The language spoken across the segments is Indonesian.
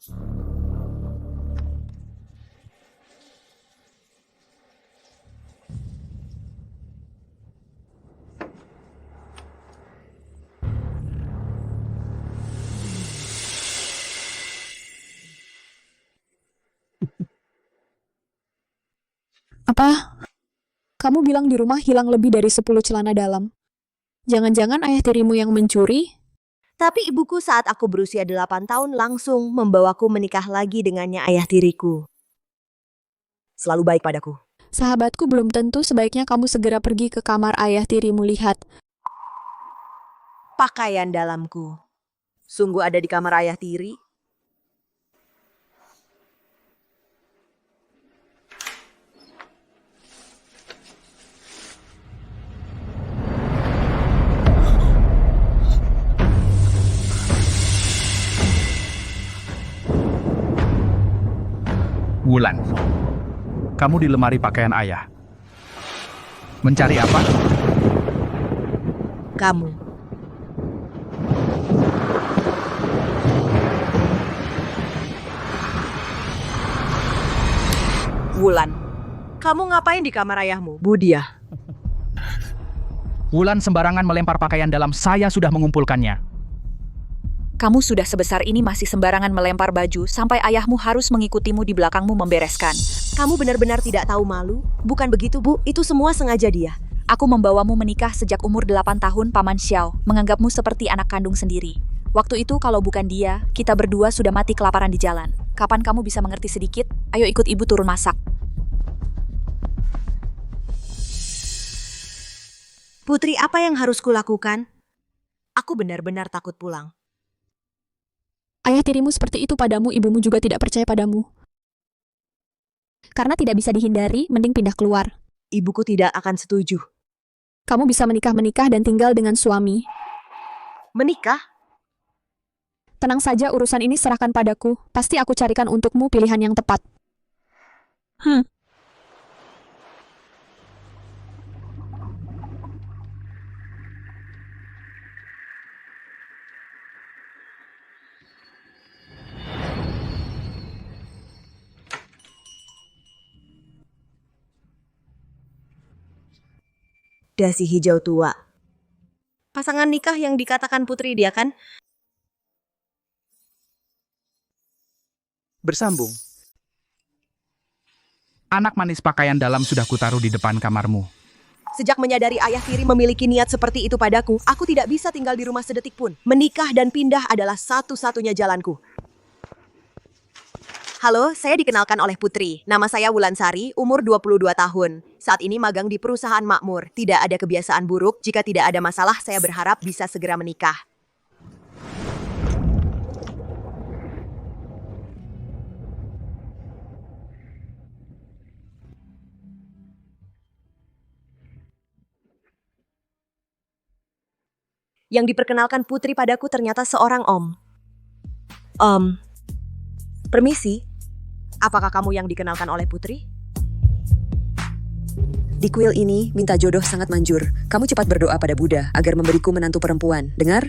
Apa? Kamu bilang di rumah hilang lebih dari 10 celana dalam. Jangan-jangan ayah tirimu yang mencuri? Tapi ibuku saat aku berusia 8 tahun langsung membawaku menikah lagi dengannya ayah tiriku. Selalu baik padaku. Sahabatku, belum tentu. Sebaiknya kamu segera pergi ke kamar ayah tirimu. Lihat. Pakaian dalamku. Sungguh ada di kamar ayah tiri? Wulan, kamu di lemari pakaian ayah. Mencari apa? Kamu. Wulan, kamu ngapain di kamar ayahmu, Budia? Wulan sembarangan melempar pakaian dalam, saya sudah mengumpulkannya. Kamu sudah sebesar ini masih sembarangan melempar baju sampai ayahmu harus mengikutimu di belakangmu membereskan. Kamu benar-benar tidak tahu malu? Bukan begitu, Bu. Itu semua sengaja dia. Aku membawamu menikah sejak umur 8 tahun, Paman Xiao, menganggapmu seperti anak kandung sendiri. Waktu itu kalau bukan dia, kita berdua sudah mati kelaparan di jalan. Kapan kamu bisa mengerti sedikit? Ayo ikut ibu turun masak. Putri, apa yang harus kulakukan? Aku benar-benar takut pulang. Ayah tirimu seperti itu padamu, ibumu juga tidak percaya padamu. Karena tidak bisa dihindari, mending pindah keluar. Ibuku tidak akan setuju. Kamu bisa menikah dan tinggal dengan suami. Menikah? Tenang saja, urusan ini serahkan padaku. Pasti aku carikan untukmu pilihan yang tepat. Dasi hijau tua. Pasangan nikah yang dikatakan Putri dia kan? Bersambung. Anak manis pakaian dalam sudah kutaruh di depan kamarmu. Sejak menyadari ayah tiri memiliki niat seperti itu padaku, aku tidak bisa tinggal di rumah sedetik pun. Menikah dan pindah adalah satu-satunya jalanku. Halo, saya dikenalkan oleh Putri. Nama saya Wulansari, umur 22 tahun. Saat ini magang di perusahaan makmur. Tidak ada kebiasaan buruk. Jika tidak ada masalah, saya berharap bisa segera menikah. Yang diperkenalkan Putri padaku ternyata seorang om. Permisi, apakah kamu yang dikenalkan oleh Putri? Di kuil ini, minta jodoh sangat manjur. Kamu cepat berdoa pada Buddha agar memberiku menantu perempuan. Dengar?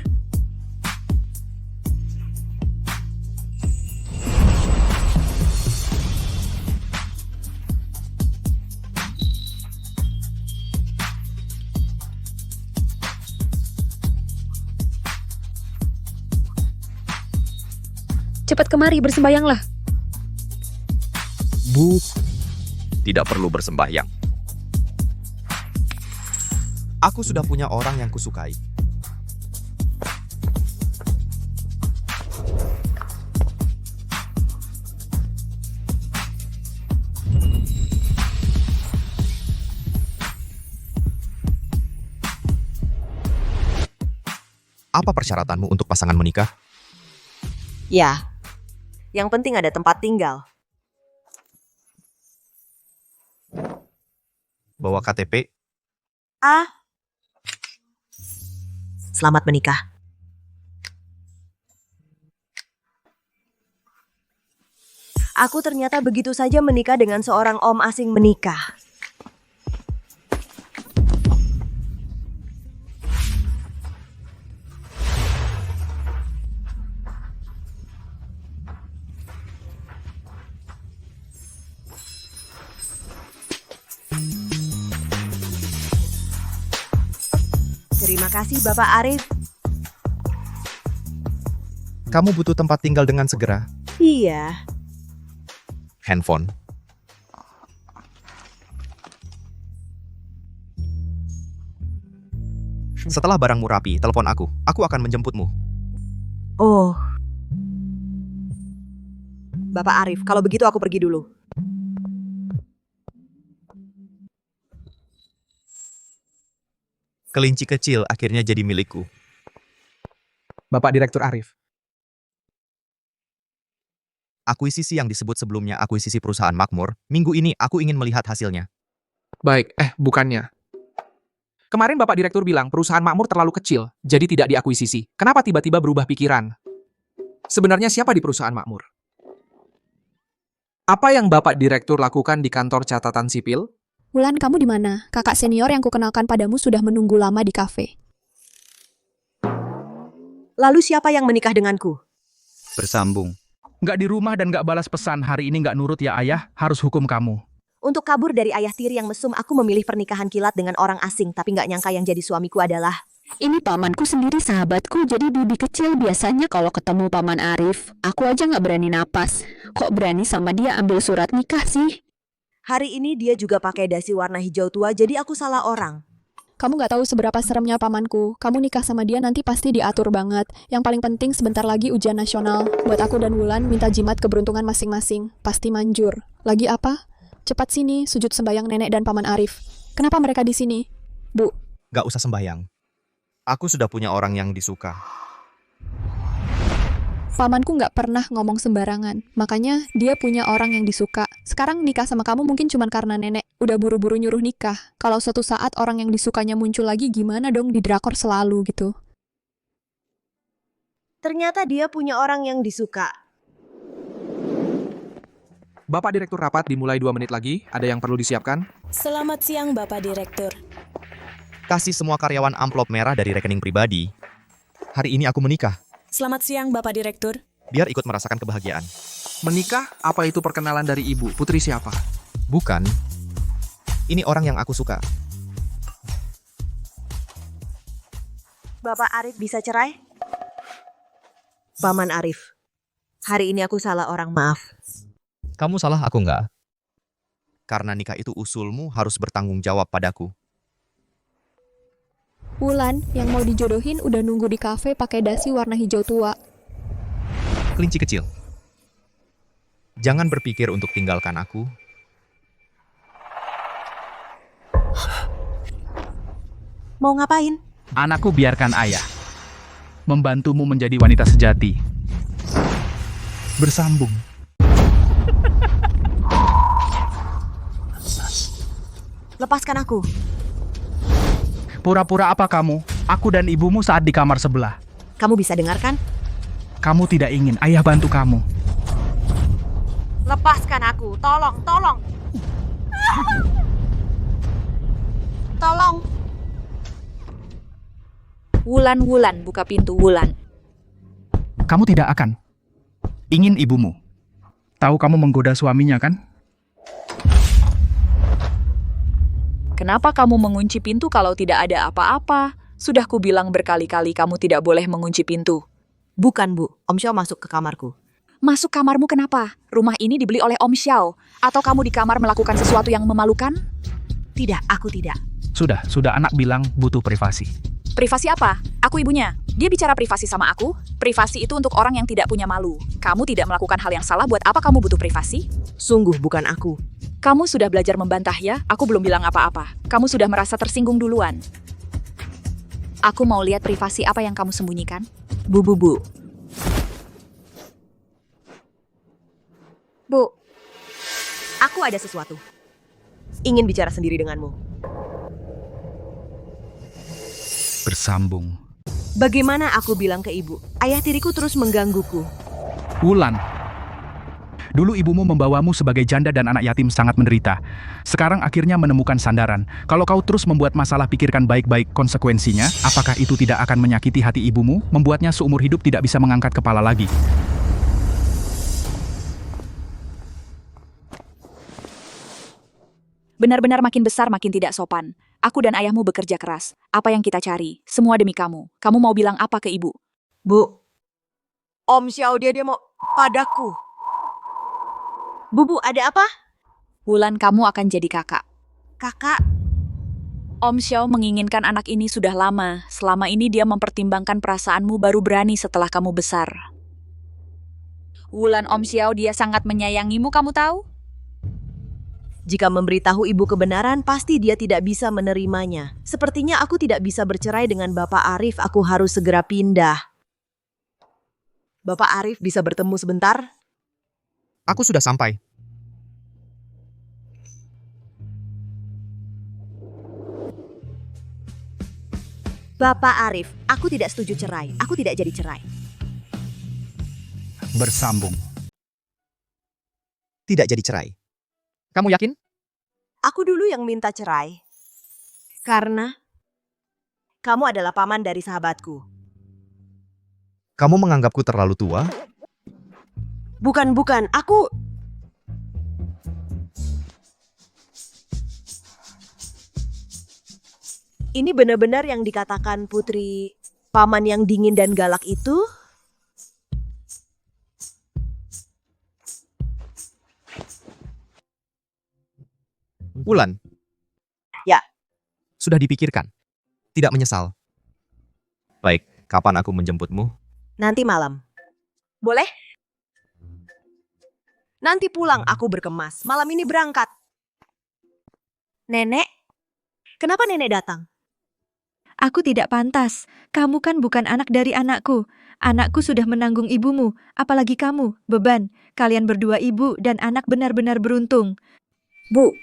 Cepat kemari, bersembayanglah. Bu, tidak perlu bersembahyang. Aku sudah punya orang yang kusukai. Apa persyaratanmu untuk pasangan menikah? Ya, yang penting ada tempat tinggal. Bawa KTP? Selamat menikah. Aku ternyata begitu saja menikah dengan seorang om asing menikah. Terima kasih, Bapak Arif. Kamu butuh tempat tinggal dengan segera. Iya. Handphone. Setelah barangmu rapi, telepon aku. Aku akan menjemputmu. Oh. Bapak Arif, kalau begitu aku pergi dulu. Kelinci kecil akhirnya jadi milikku. Bapak Direktur Arif. Akuisisi yang disebut sebelumnya akuisisi perusahaan makmur, minggu ini aku ingin melihat hasilnya. Baik, bukannya. Kemarin Bapak Direktur bilang perusahaan makmur terlalu kecil, jadi tidak diakuisisi. Kenapa tiba-tiba berubah pikiran? Sebenarnya siapa di perusahaan makmur? Apa yang Bapak Direktur lakukan di kantor catatan sipil? Wulan, kamu di mana? Kakak senior yang kukenalkan padamu sudah menunggu lama di kafe. Lalu siapa yang menikah denganku? Bersambung. Nggak di rumah dan nggak balas pesan, hari ini nggak nurut ya ayah, harus hukum kamu. Untuk kabur dari ayah tiri yang mesum, aku memilih pernikahan kilat dengan orang asing, tapi nggak nyangka yang jadi suamiku adalah... Ini pamanku sendiri sahabatku, jadi bibi kecil biasanya kalau ketemu paman Arif, aku aja nggak berani napas. Kok berani sama dia ambil surat nikah sih? Hari ini dia juga pakai dasi warna hijau tua, jadi aku salah orang. Kamu nggak tahu seberapa seremnya pamanku. Kamu nikah sama dia nanti pasti diatur banget. Yang paling penting sebentar lagi ujian nasional. Buat aku dan Wulan minta jimat keberuntungan masing-masing. Pasti manjur. Lagi apa? Cepat sini, sujud sembayang nenek dan paman Arif. Kenapa mereka di sini? Bu, Gak usah sembahyang. Aku sudah punya orang yang disuka. pamanku nggak pernah ngomong sembarangan. Makanya dia punya orang yang disuka. Sekarang nikah sama kamu mungkin cuma karena nenek udah buru-buru nyuruh nikah. Kalau suatu saat orang yang disukanya muncul lagi, gimana dong di drakor selalu gitu? Ternyata dia punya orang yang disuka. Bapak Direktur rapat dimulai 2 menit lagi, ada yang perlu disiapkan? Selamat siang, Bapak Direktur. Kasih semua karyawan amplop merah dari rekening pribadi. Hari ini aku menikah. Selamat siang, Bapak Direktur. Biar ikut merasakan kebahagiaan. Menikah? Apa itu perkenalan dari ibu? Putri siapa? Bukan. Ini orang yang aku suka. Bapak Arif bisa cerai? Paman Arif, hari ini aku salah orang, maaf. Kamu salah, aku enggak. Karena nikah itu usulmu harus bertanggung jawab padaku. Wulan yang mau dijodohin udah nunggu di kafe pakai dasi warna hijau tua. Kelinci kecil. Jangan berpikir untuk tinggalkan aku. Mau ngapain? Anakku biarkan ayah. Membantumu menjadi wanita sejati. Bersambung. Lepaskan aku. Pura-pura apa kamu? Aku dan ibumu saat di kamar sebelah. Kamu bisa dengarkan? Kamu tidak ingin ayah bantu kamu. Lepaskan aku, tolong, tolong. Tolong. Wulan, buka pintu, Wulan. Kamu tidak akan. Ingin ibumu. Tahu kamu menggoda suaminya kan? Kenapa kamu mengunci pintu kalau tidak ada apa-apa? Sudah kubilang berkali-kali kamu tidak boleh mengunci pintu. Bukan, Bu. Om Xiao masuk ke kamarku. Masuk kamarmu kenapa? Rumah ini dibeli oleh Om Xiao. Atau kamu di kamar melakukan sesuatu yang memalukan? Tidak, aku tidak. Sudah anak bilang butuh privasi. Privasi apa? Aku ibunya. Dia bicara privasi sama aku. Privasi itu untuk orang yang tidak punya malu. Kamu tidak melakukan hal yang salah, buat apa kamu butuh privasi? Sungguh bukan aku. Kamu sudah belajar membantah ya? Aku belum bilang apa-apa. Kamu sudah merasa tersinggung duluan. Aku mau lihat privasi apa yang kamu sembunyikan. Bu. Bu, aku ada sesuatu. Ingin bicara sendiri denganmu. Bersambung. Bagaimana aku bilang ke ibu? Ayah tiriku terus menggangguku. Wulan. Dulu ibumu membawamu sebagai janda dan anak yatim sangat menderita. Sekarang akhirnya menemukan sandaran. Kalau kau terus membuat masalah, pikirkan baik-baik konsekuensinya. Apakah itu tidak akan menyakiti hati ibumu, membuatnya seumur hidup tidak bisa mengangkat kepala lagi? Benar-benar makin besar makin tidak sopan. Aku dan ayahmu bekerja keras. Apa yang kita cari? Semua demi kamu. Kamu mau bilang apa ke ibu? Bu, Om Xiao dia mau padaku. Bu, ada apa? Wulan, kamu akan jadi kakak. Kakak, Om Xiao menginginkan anak ini sudah lama. Selama ini dia mempertimbangkan perasaanmu baru berani setelah kamu besar. Wulan, Om Xiao dia sangat menyayangimu, kamu tahu? jika memberitahu ibu kebenaran, pasti dia tidak bisa menerimanya. Sepertinya aku tidak bisa bercerai dengan Bapak Arif, aku harus segera pindah. Bapak Arif bisa bertemu sebentar? Aku sudah sampai. Bapak Arif, aku tidak setuju cerai. Aku tidak jadi cerai. Bersambung. Tidak jadi cerai. Kamu yakin? Aku dulu yang minta cerai. Karena kamu adalah paman dari sahabatku. Kamu menganggapku terlalu tua? Bukan, aku... Ini benar-benar yang dikatakan putri paman yang dingin dan galak itu? Wulan. Ya. Sudah dipikirkan. Tidak menyesal. Baik, kapan aku menjemputmu? Nanti malam. Boleh? Nanti pulang aku berkemas. Malam ini berangkat. Nenek? Kenapa nenek datang? Aku tidak pantas. Kamu kan bukan anak dari anakku. Anakku sudah menanggung ibumu, apalagi kamu, beban. Kalian berdua ibu dan anak benar-benar beruntung. Bu.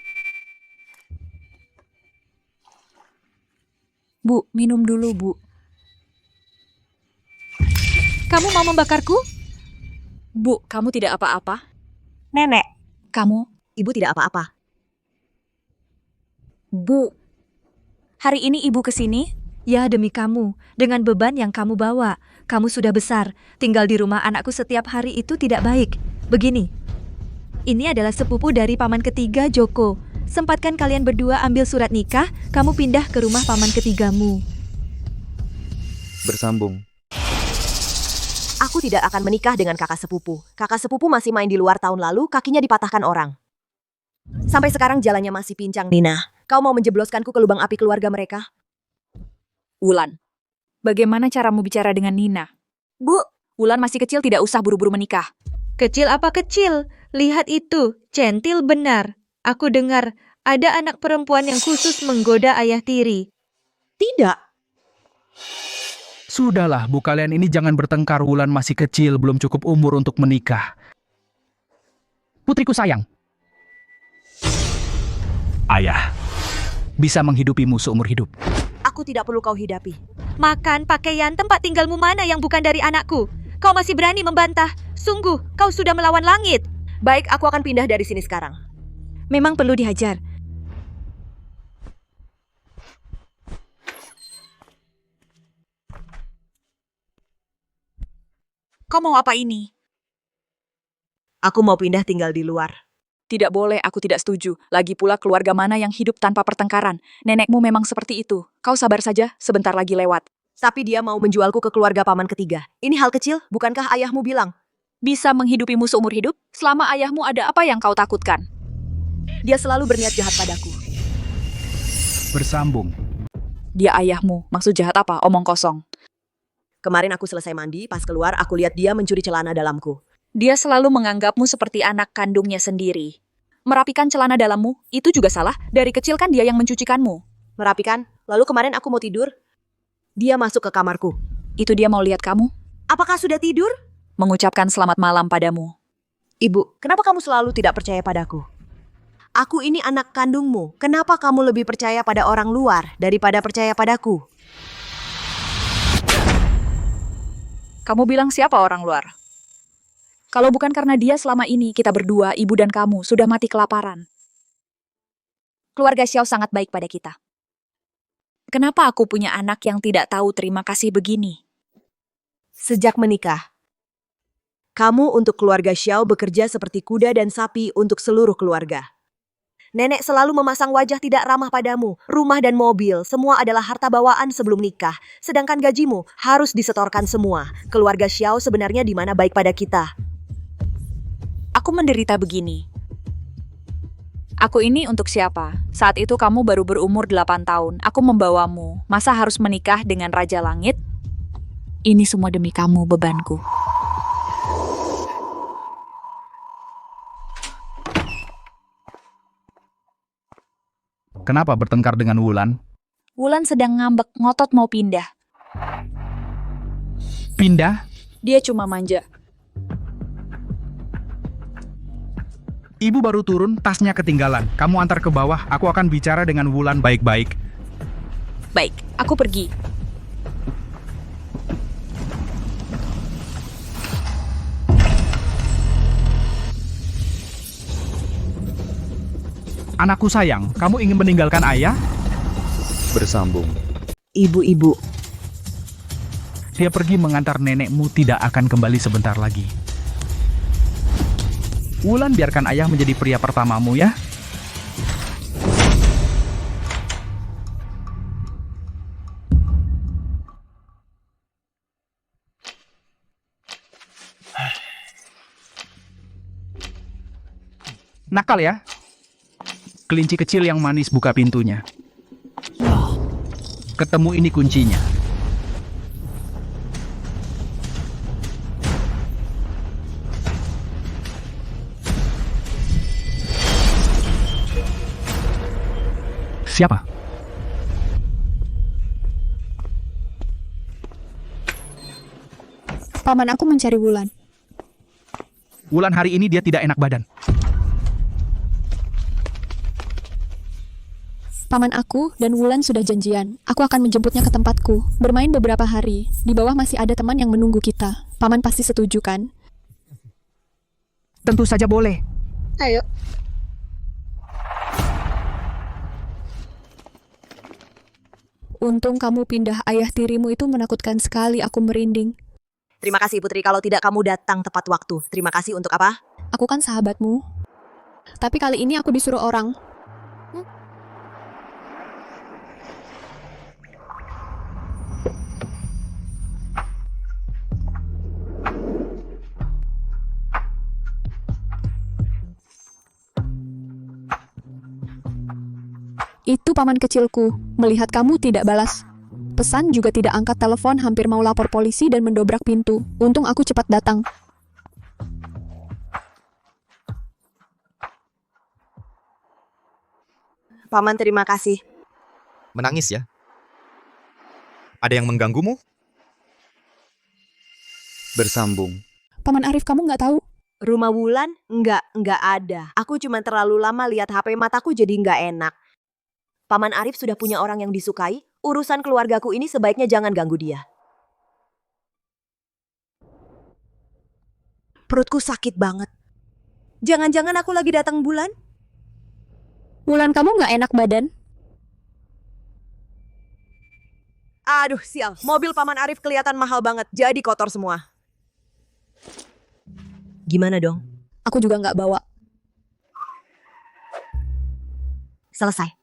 Bu, minum dulu, Bu. Kamu mau membakarku? Bu, kamu tidak apa-apa? Nenek. Kamu? Ibu tidak apa-apa. Bu. Hari ini ibu kesini? Ya, demi kamu. Dengan beban yang kamu bawa. Kamu sudah besar. Tinggal di rumah anakku setiap hari itu tidak baik. Begini. Ini adalah sepupu dari paman ketiga, Joko. Sempatkan kalian berdua ambil surat nikah, kamu pindah ke rumah paman ketigamu. Bersambung. Aku tidak akan menikah dengan kakak sepupu. Kakak sepupu masih main di luar tahun lalu, kakinya dipatahkan orang. Sampai sekarang jalannya masih pincang. Nina, kau mau menjebloskanku ke lubang api keluarga mereka? Wulan. Bagaimana caramu bicara dengan Nina? Bu, Wulan masih kecil, tidak usah buru-buru menikah. Kecil apa kecil? Lihat itu, centil benar. Aku dengar ada anak perempuan yang khusus menggoda ayah tiri. tidak. Sudahlah, Bu, kalian ini jangan bertengkar. Wulan masih kecil, belum cukup umur untuk menikah. Putriku sayang. Ayah bisa menghidupimu seumur hidup. Aku tidak perlu kau hidapi. Makan, pakaian, tempat tinggalmu mana yang bukan dari anakku? Kau masih berani membantah? Sungguh, kau sudah melawan langit. Baik, aku akan pindah dari sini sekarang. Memang perlu dihajar. Kau mau apa ini? Aku mau pindah tinggal di luar. Tidak boleh, aku tidak setuju. Lagi pula keluarga mana yang hidup tanpa pertengkaran? Nenekmu memang seperti itu. Kau sabar saja, sebentar lagi lewat. Tapi dia mau menjualku ke keluarga paman ketiga. Ini hal kecil, bukankah ayahmu bilang? Bisa menghidupimu seumur hidup? Selama ayahmu ada apa yang kau takutkan? Dia selalu berniat jahat padaku. Bersambung. Dia ayahmu, maksud jahat apa? Omong kosong. Kemarin aku selesai mandi, pas keluar aku lihat dia mencuri celana dalamku. Dia selalu menganggapmu seperti anak kandungnya sendiri. Merapikan celana dalammu, itu juga salah. Dari kecil kan dia yang mencucikanmu. Merapikan, lalu kemarin aku mau tidur. Dia masuk ke kamarku. Itu dia mau lihat kamu? Apakah sudah tidur? Mengucapkan selamat malam padamu. Ibu, kenapa kamu selalu tidak percaya padaku? Aku ini anak kandungmu. Kenapa kamu lebih percaya pada orang luar daripada percaya padaku? Kamu bilang siapa orang luar? Kalau bukan karena dia selama ini, kita berdua, ibu dan kamu, sudah mati kelaparan. Keluarga Xiao sangat baik pada kita. Kenapa aku punya anak yang tidak tahu terima kasih begini? Sejak menikah, kamu untuk keluarga Xiao bekerja seperti kuda dan sapi untuk seluruh keluarga. Nenek selalu memasang wajah tidak ramah padamu. Rumah dan mobil, semua adalah harta bawaan sebelum nikah. Sedangkan gajimu harus disetorkan semua. Keluarga Xiao sebenarnya di mana baik pada kita. Aku menderita begini. Aku ini untuk siapa? Saat itu kamu baru berumur 8 tahun. Aku membawamu. Masa harus menikah dengan Raja Langit? Ini semua demi kamu, bebanku. Kenapa bertengkar dengan Wulan? Wulan sedang ngambek, ngotot mau pindah. Pindah? Dia cuma manja. Ibu baru turun, tasnya ketinggalan. Kamu antar ke bawah, aku akan bicara dengan Wulan baik-baik. Baik, aku pergi. Anakku sayang, kamu ingin meninggalkan ayah? Bersambung. Ibu-ibu, Dia pergi mengantar nenekmu tidak akan kembali sebentar lagi. Wulan, biarkan ayah menjadi pria pertamamu ya. Nakal ya? Kelinci kecil yang manis buka pintunya. Ketemu ini kuncinya. Siapa? Paman aku mencari Wulan. Wulan hari ini dia tidak enak badan. Paman aku dan Wulan sudah janjian. Aku akan menjemputnya ke tempatku. Bermain beberapa hari. Di bawah masih ada teman yang menunggu kita. Paman pasti setuju kan? Tentu saja boleh. Ayo. Untung kamu pindah, ayah tirimu itu menakutkan sekali, aku merinding. terima kasih Putri kalau tidak kamu datang tepat waktu. Terima kasih untuk apa? Aku kan sahabatmu. Tapi kali ini aku disuruh orang. Itu paman kecilku. Melihat kamu tidak balas pesan, juga tidak angkat telepon, hampir mau lapor polisi dan mendobrak pintu. Untung aku cepat datang. Paman terima kasih. Menangis ya? Ada yang mengganggumu? Bersambung. Paman Arif, kamu nggak tahu? Rumah Wulan? Enggak ada. Aku cuma terlalu lama lihat HP, mataku jadi nggak enak. Paman Arif sudah punya orang yang disukai. Urusan keluargaku ini sebaiknya jangan ganggu dia. Perutku sakit banget. Jangan-jangan aku lagi datang bulan? Wulan, kamu nggak enak badan? Aduh, sial. Mobil Paman Arif kelihatan mahal banget, jadi kotor semua. Gimana dong? Aku juga nggak bawa. Selesai.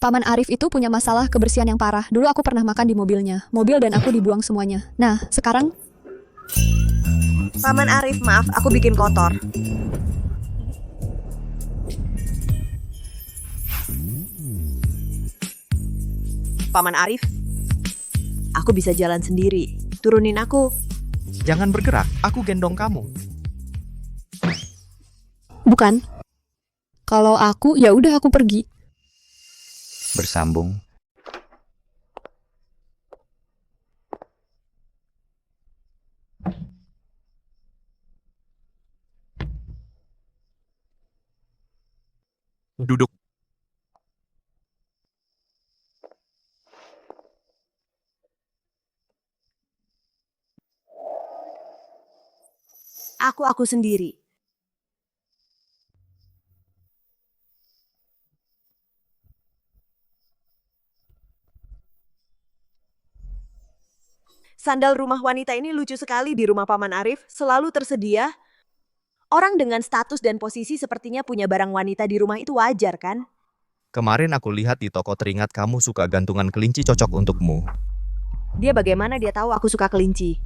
Paman Arif itu punya masalah kebersihan yang parah. Dulu aku pernah makan di mobilnya. Mobil dan aku dibuang semuanya. Nah, sekarang Paman Arif, maaf, aku bikin kotor. Paman Arif, aku bisa jalan sendiri. Turunin aku. Jangan bergerak, aku gendong kamu. bukan. Kalau aku, ya udah aku pergi. Bersambung. Duduk. Aku sendiri. Sandal rumah wanita ini lucu sekali di rumah Paman Arif, selalu tersedia. Orang dengan status dan posisi sepertinya punya barang wanita di rumah itu wajar kan? Kemarin aku lihat di toko teringat kamu suka gantungan kelinci cocok untukmu. Dia bagaimana dia tahu aku suka kelinci?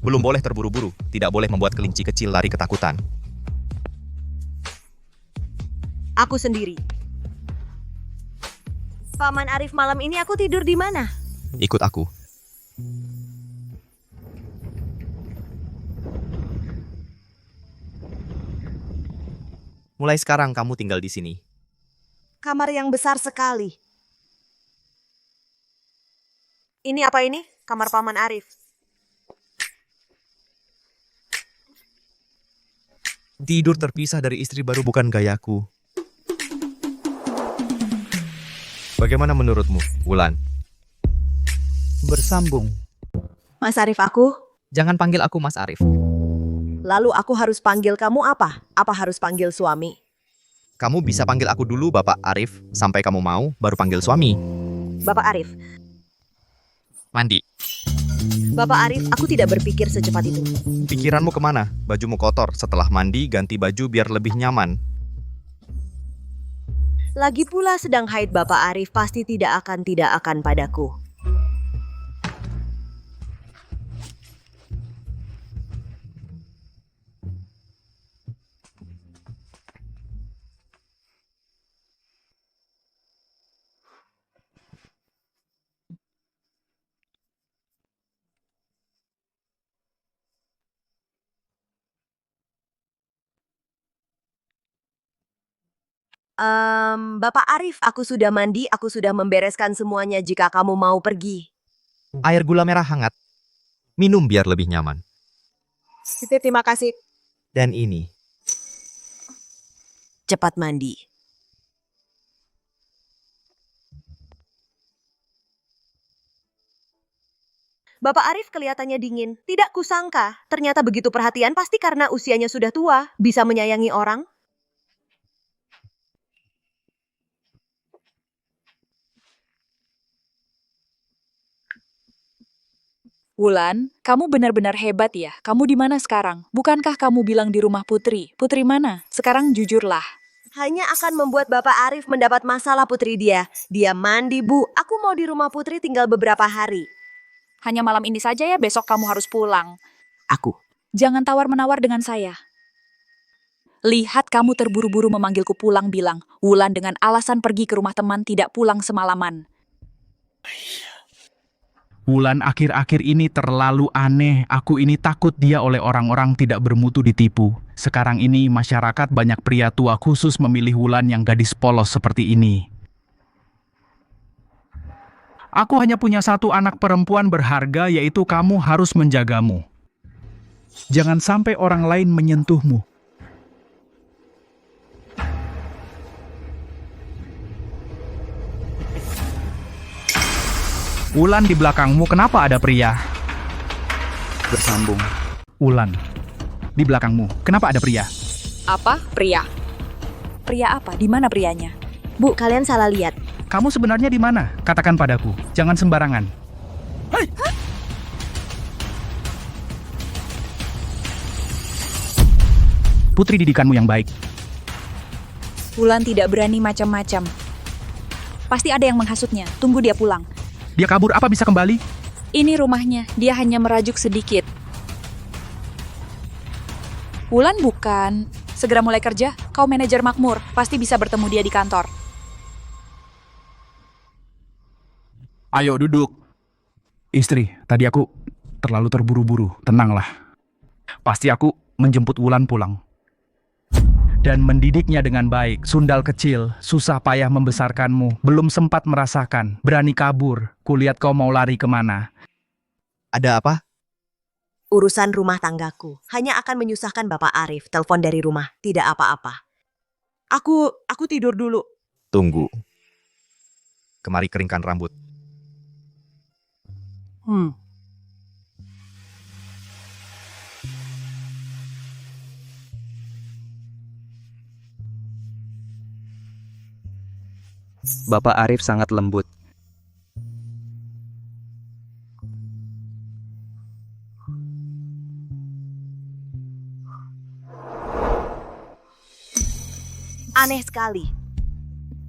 Belum boleh terburu-buru, tidak boleh membuat kelinci kecil lari ketakutan. Aku sendiri. Paman Arif, malam ini aku tidur di mana? Ikut aku. Mulai sekarang kamu tinggal di sini. Kamar yang besar sekali. Ini apa ini? Kamar Paman Arif. Tidur terpisah dari istri baru bukan gayaku. Bagaimana menurutmu, Wulan? Bersambung. Mas Arif, aku. Jangan panggil aku Mas Arif. Lalu aku harus panggil kamu apa? Apa harus panggil suami? Kamu bisa panggil aku dulu Bapak Arif, sampai kamu mau, baru panggil suami. Bapak Arif. Mandi. Bapak Arif, aku tidak berpikir secepat itu. Pikiranmu kemana? Bajumu kotor, setelah mandi ganti baju biar lebih nyaman. Lagi pula sedang haid Bapak Arif pasti tidak akan padaku. Bapak Arif, aku sudah mandi, aku sudah membereskan semuanya jika kamu mau pergi. Air gula merah hangat. Minum biar lebih nyaman. Terima kasih. Dan ini. Cepat mandi. Bapak Arif kelihatannya dingin. Tidak kusangka, ternyata begitu perhatian pasti karena usianya sudah tua, bisa menyayangi orang. Wulan, kamu benar-benar hebat ya. Kamu di mana sekarang? Bukankah kamu bilang di rumah Putri? Putri mana? Sekarang jujurlah. Hanya akan membuat Bapak Arif mendapat masalah putri dia. Dia mandi, Bu. Aku mau di rumah Putri tinggal beberapa hari. Hanya malam ini saja ya, besok kamu harus pulang. Aku. Jangan tawar-menawar dengan saya. Lihat kamu terburu-buru memanggilku pulang bilang, Wulan dengan alasan pergi ke rumah teman tidak pulang semalaman. Wulan akhir-akhir ini terlalu aneh. Aku ini takut dia oleh orang-orang tidak bermutu ditipu. Sekarang ini masyarakat banyak pria tua khusus memilih Wulan yang gadis polos seperti ini. Aku hanya punya satu anak perempuan berharga, yaitu kamu harus menjagamu. Jangan sampai orang lain menyentuhmu. Wulan di belakangmu, kenapa ada pria? Bersambung. Wulan, di belakangmu, kenapa ada pria? Apa? Pria? Pria apa? Di mana prianya? Bu, kalian salah lihat. Kamu sebenarnya di mana? Katakan padaku, jangan sembarangan. Hei! Putri didikanmu yang baik. Wulan tidak berani macam-macam. Pasti ada yang menghasutnya. Tunggu dia pulang. Dia kabur, apa bisa kembali? Ini rumahnya, dia hanya merajuk sedikit. Wulan bukan. Segera mulai kerja, kau manajer makmur, pasti bisa bertemu dia di kantor. Ayo duduk. Istri, tadi aku terlalu terburu-buru, tenanglah. Pasti aku menjemput Wulan pulang. Dan mendidiknya dengan baik. Sundal kecil, susah payah membesarkanmu, belum sempat merasakan, berani kabur. Kulihat kau mau lari kemana. Ada apa? Urusan rumah tanggaku. Hanya akan menyusahkan Bapak Arif. Telepon dari rumah. Tidak apa-apa. Aku tidur dulu. Tunggu. Kemari keringkan rambut. Bapak Arif sangat lembut. Aneh sekali.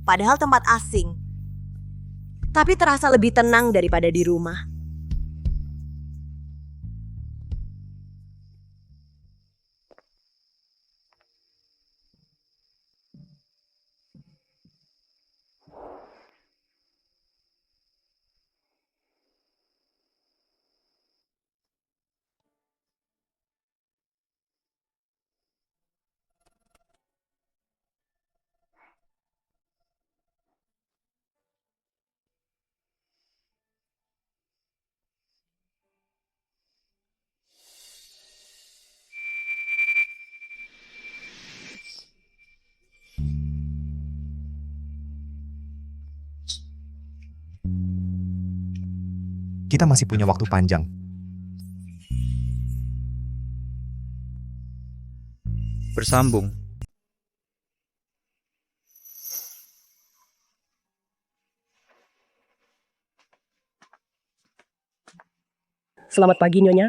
Padahal tempat asing. Tapi terasa lebih tenang daripada di rumah. Kita masih punya waktu panjang. Bersambung. Selamat pagi, Nyonya.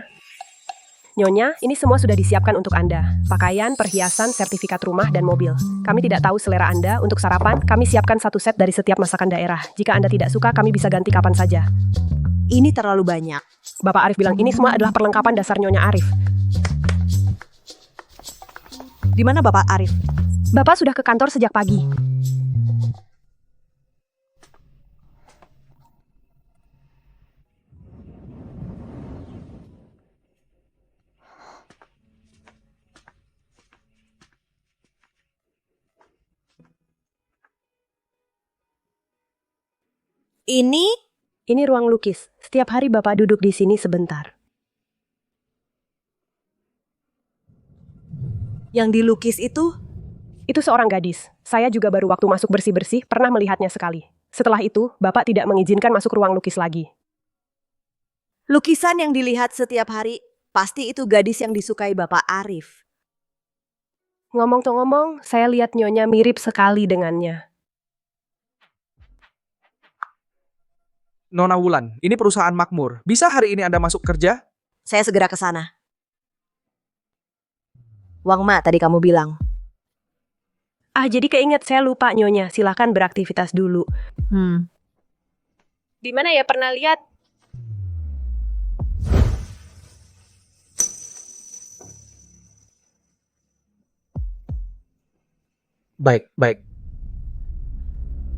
Nyonya, ini semua sudah disiapkan untuk Anda. Pakaian, perhiasan, sertifikat rumah, dan mobil. Kami tidak tahu selera Anda. Untuk sarapan, kami siapkan satu set dari setiap masakan daerah. Jika Anda tidak suka, kami bisa ganti kapan saja. Ini terlalu banyak. Bapak Arif bilang ini semua adalah perlengkapan dasar Nyonya Arif. Di mana Bapak Arif? Bapak sudah ke kantor sejak pagi. Ini ruang lukis. Setiap hari Bapak duduk di sini sebentar. Yang dilukis itu? Itu seorang gadis. Saya juga baru waktu masuk bersih-bersih pernah melihatnya sekali. Setelah itu, Bapak tidak mengizinkan masuk ruang lukis lagi. Lukisan yang dilihat setiap hari, pasti itu gadis yang disukai Bapak Arif. Ngomong-ngomong, saya lihat Nyonya mirip sekali dengannya. Nona Wulan, ini perusahaan makmur. Bisa hari ini Anda masuk kerja? Saya segera ke sana. Wang Ma, tadi kamu bilang. Jadi keinget, saya lupa Nyonya. Silakan beraktivitas dulu. Di mana ya pernah lihat? Baik.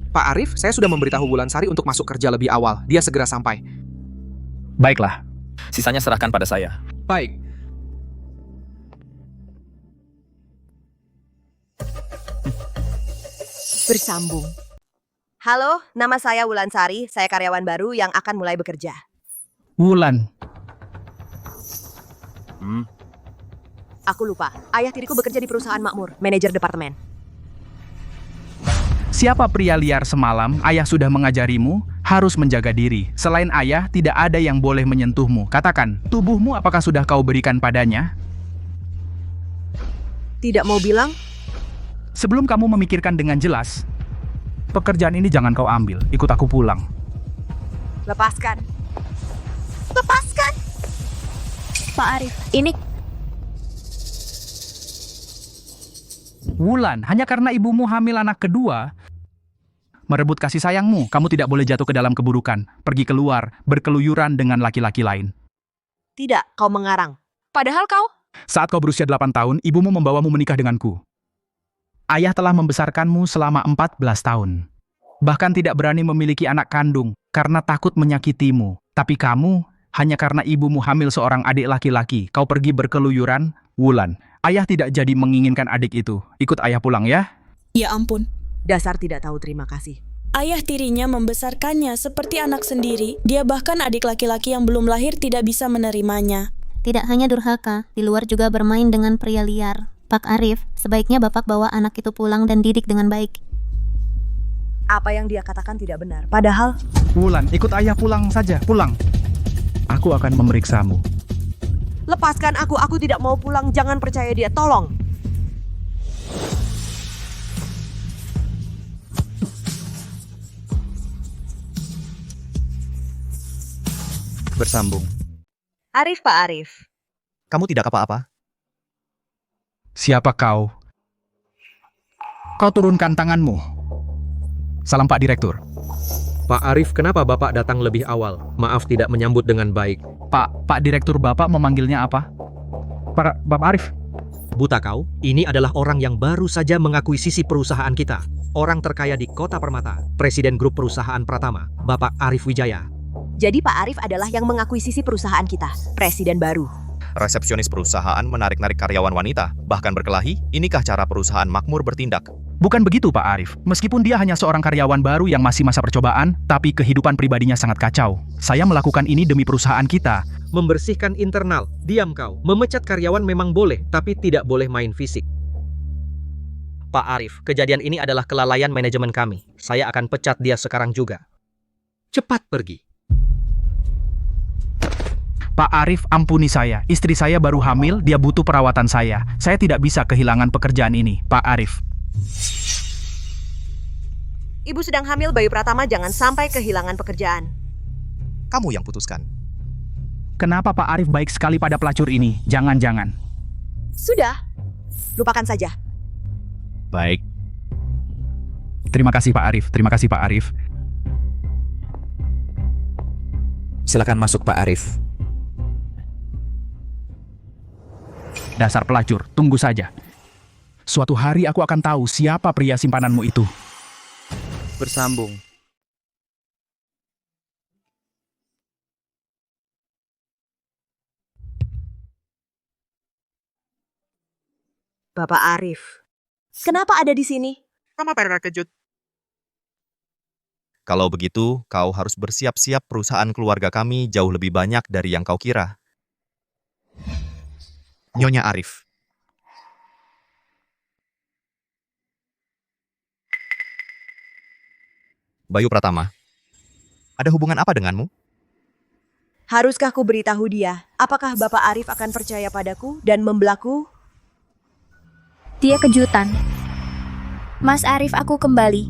Pak Arif, saya sudah memberitahu Wulansari untuk masuk kerja lebih awal. Dia segera sampai. Baiklah. Sisanya serahkan pada saya. Baik. Bersambung. Halo, nama saya Wulansari. Saya karyawan baru yang akan mulai bekerja. Wulan, Aku lupa. Ayah tiriku bekerja di perusahaan makmur, manajer departemen. siapa pria liar semalam ayah sudah mengajarimu harus menjaga diri. Selain ayah, tidak ada yang boleh menyentuhmu. Katakan, tubuhmu apakah sudah kau berikan padanya? Tidak mau bilang? Sebelum kamu memikirkan dengan jelas, pekerjaan ini jangan kau ambil. Ikut aku pulang. Lepaskan. Lepaskan! Pak Arif, ini Wulan, hanya karena ibumu hamil anak kedua, merebut kasih sayangmu, kamu tidak boleh jatuh ke dalam keburukan, pergi keluar, berkeluyuran dengan laki-laki lain. Tidak, kau mengarang. Padahal kau... Saat kau berusia 8 tahun, ibumu membawamu menikah denganku. Ayah telah membesarkanmu selama 14 tahun. Bahkan tidak berani memiliki anak kandung karena takut menyakitimu. Tapi kamu, hanya karena ibumu hamil seorang adik laki-laki, kau pergi berkeluyuran, Wulan. Ayah tidak jadi menginginkan adik itu. Ikut ayah pulang ya. Ya ampun. Dasar tidak tahu terima kasih. Ayah tirinya membesarkannya seperti anak sendiri. Dia bahkan adik laki-laki yang belum lahir tidak bisa menerimanya. Tidak hanya durhaka, di luar juga bermain dengan pria liar. Pak Arif, sebaiknya Bapak bawa anak itu pulang dan didik dengan baik. Apa yang dia katakan tidak benar. Padahal... Wulan, ikut ayah pulang saja. Pulang. Aku akan memeriksamu. Lepaskan aku tidak mau pulang. Jangan percaya dia, tolong. Bersambung. Arif, Pak Arif. Kamu tidak apa-apa? Siapa kau? Kau turunkan tanganmu. Salam Pak Direktur. Pak Arif, kenapa Bapak datang lebih awal? Maaf tidak menyambut dengan baik. Pak Direktur, Bapak memanggilnya apa? Bapak Arif. Buta kau? Ini adalah orang yang baru saja mengakuisisi perusahaan kita. Orang terkaya di Kota Permata, Presiden Grup Perusahaan Pratama, Bapak Arif Wijaya. Jadi Pak Arif adalah yang mengakuisisi perusahaan kita, presiden baru. Resepsionis perusahaan menarik-narik karyawan wanita, bahkan berkelahi. Inikah cara perusahaan makmur bertindak? Bukan begitu Pak Arif. Meskipun dia hanya seorang karyawan baru yang masih masa percobaan, tapi kehidupan pribadinya sangat kacau. Saya melakukan ini demi perusahaan kita. Membersihkan internal. Diam kau. Memecat karyawan memang boleh, tapi tidak boleh main fisik. Pak Arif, kejadian ini adalah kelalaian manajemen kami. Saya akan pecat dia sekarang juga. Cepat pergi. Pak Arif, ampuni saya. Istri saya baru hamil, dia butuh perawatan saya. Saya tidak bisa kehilangan pekerjaan ini, Pak Arif. Ibu sedang hamil bayi Pratama, jangan sampai kehilangan pekerjaan. Kamu yang putuskan. Kenapa Pak Arif baik sekali pada pelacur ini? Jangan-jangan. Sudah, lupakan saja. Baik. Terima kasih Pak Arif, terima kasih Pak Arif. Silakan masuk Pak Arif. Dasar pelacur, tunggu saja. Suatu hari aku akan tahu siapa pria simpananmu itu. Bersambung. Bapak Arif, kenapa ada di sini? Mama terkejut. Kalau begitu, kau harus bersiap-siap. Perusahaan keluarga kami jauh lebih banyak dari yang kau kira. Nyonya Arif. Bayu Pratama, ada hubungan apa denganmu? Haruskah ku beritahu dia? Apakah Bapak Arif akan percaya padaku dan membelaku? Dia kejutan. Mas Arif, aku kembali.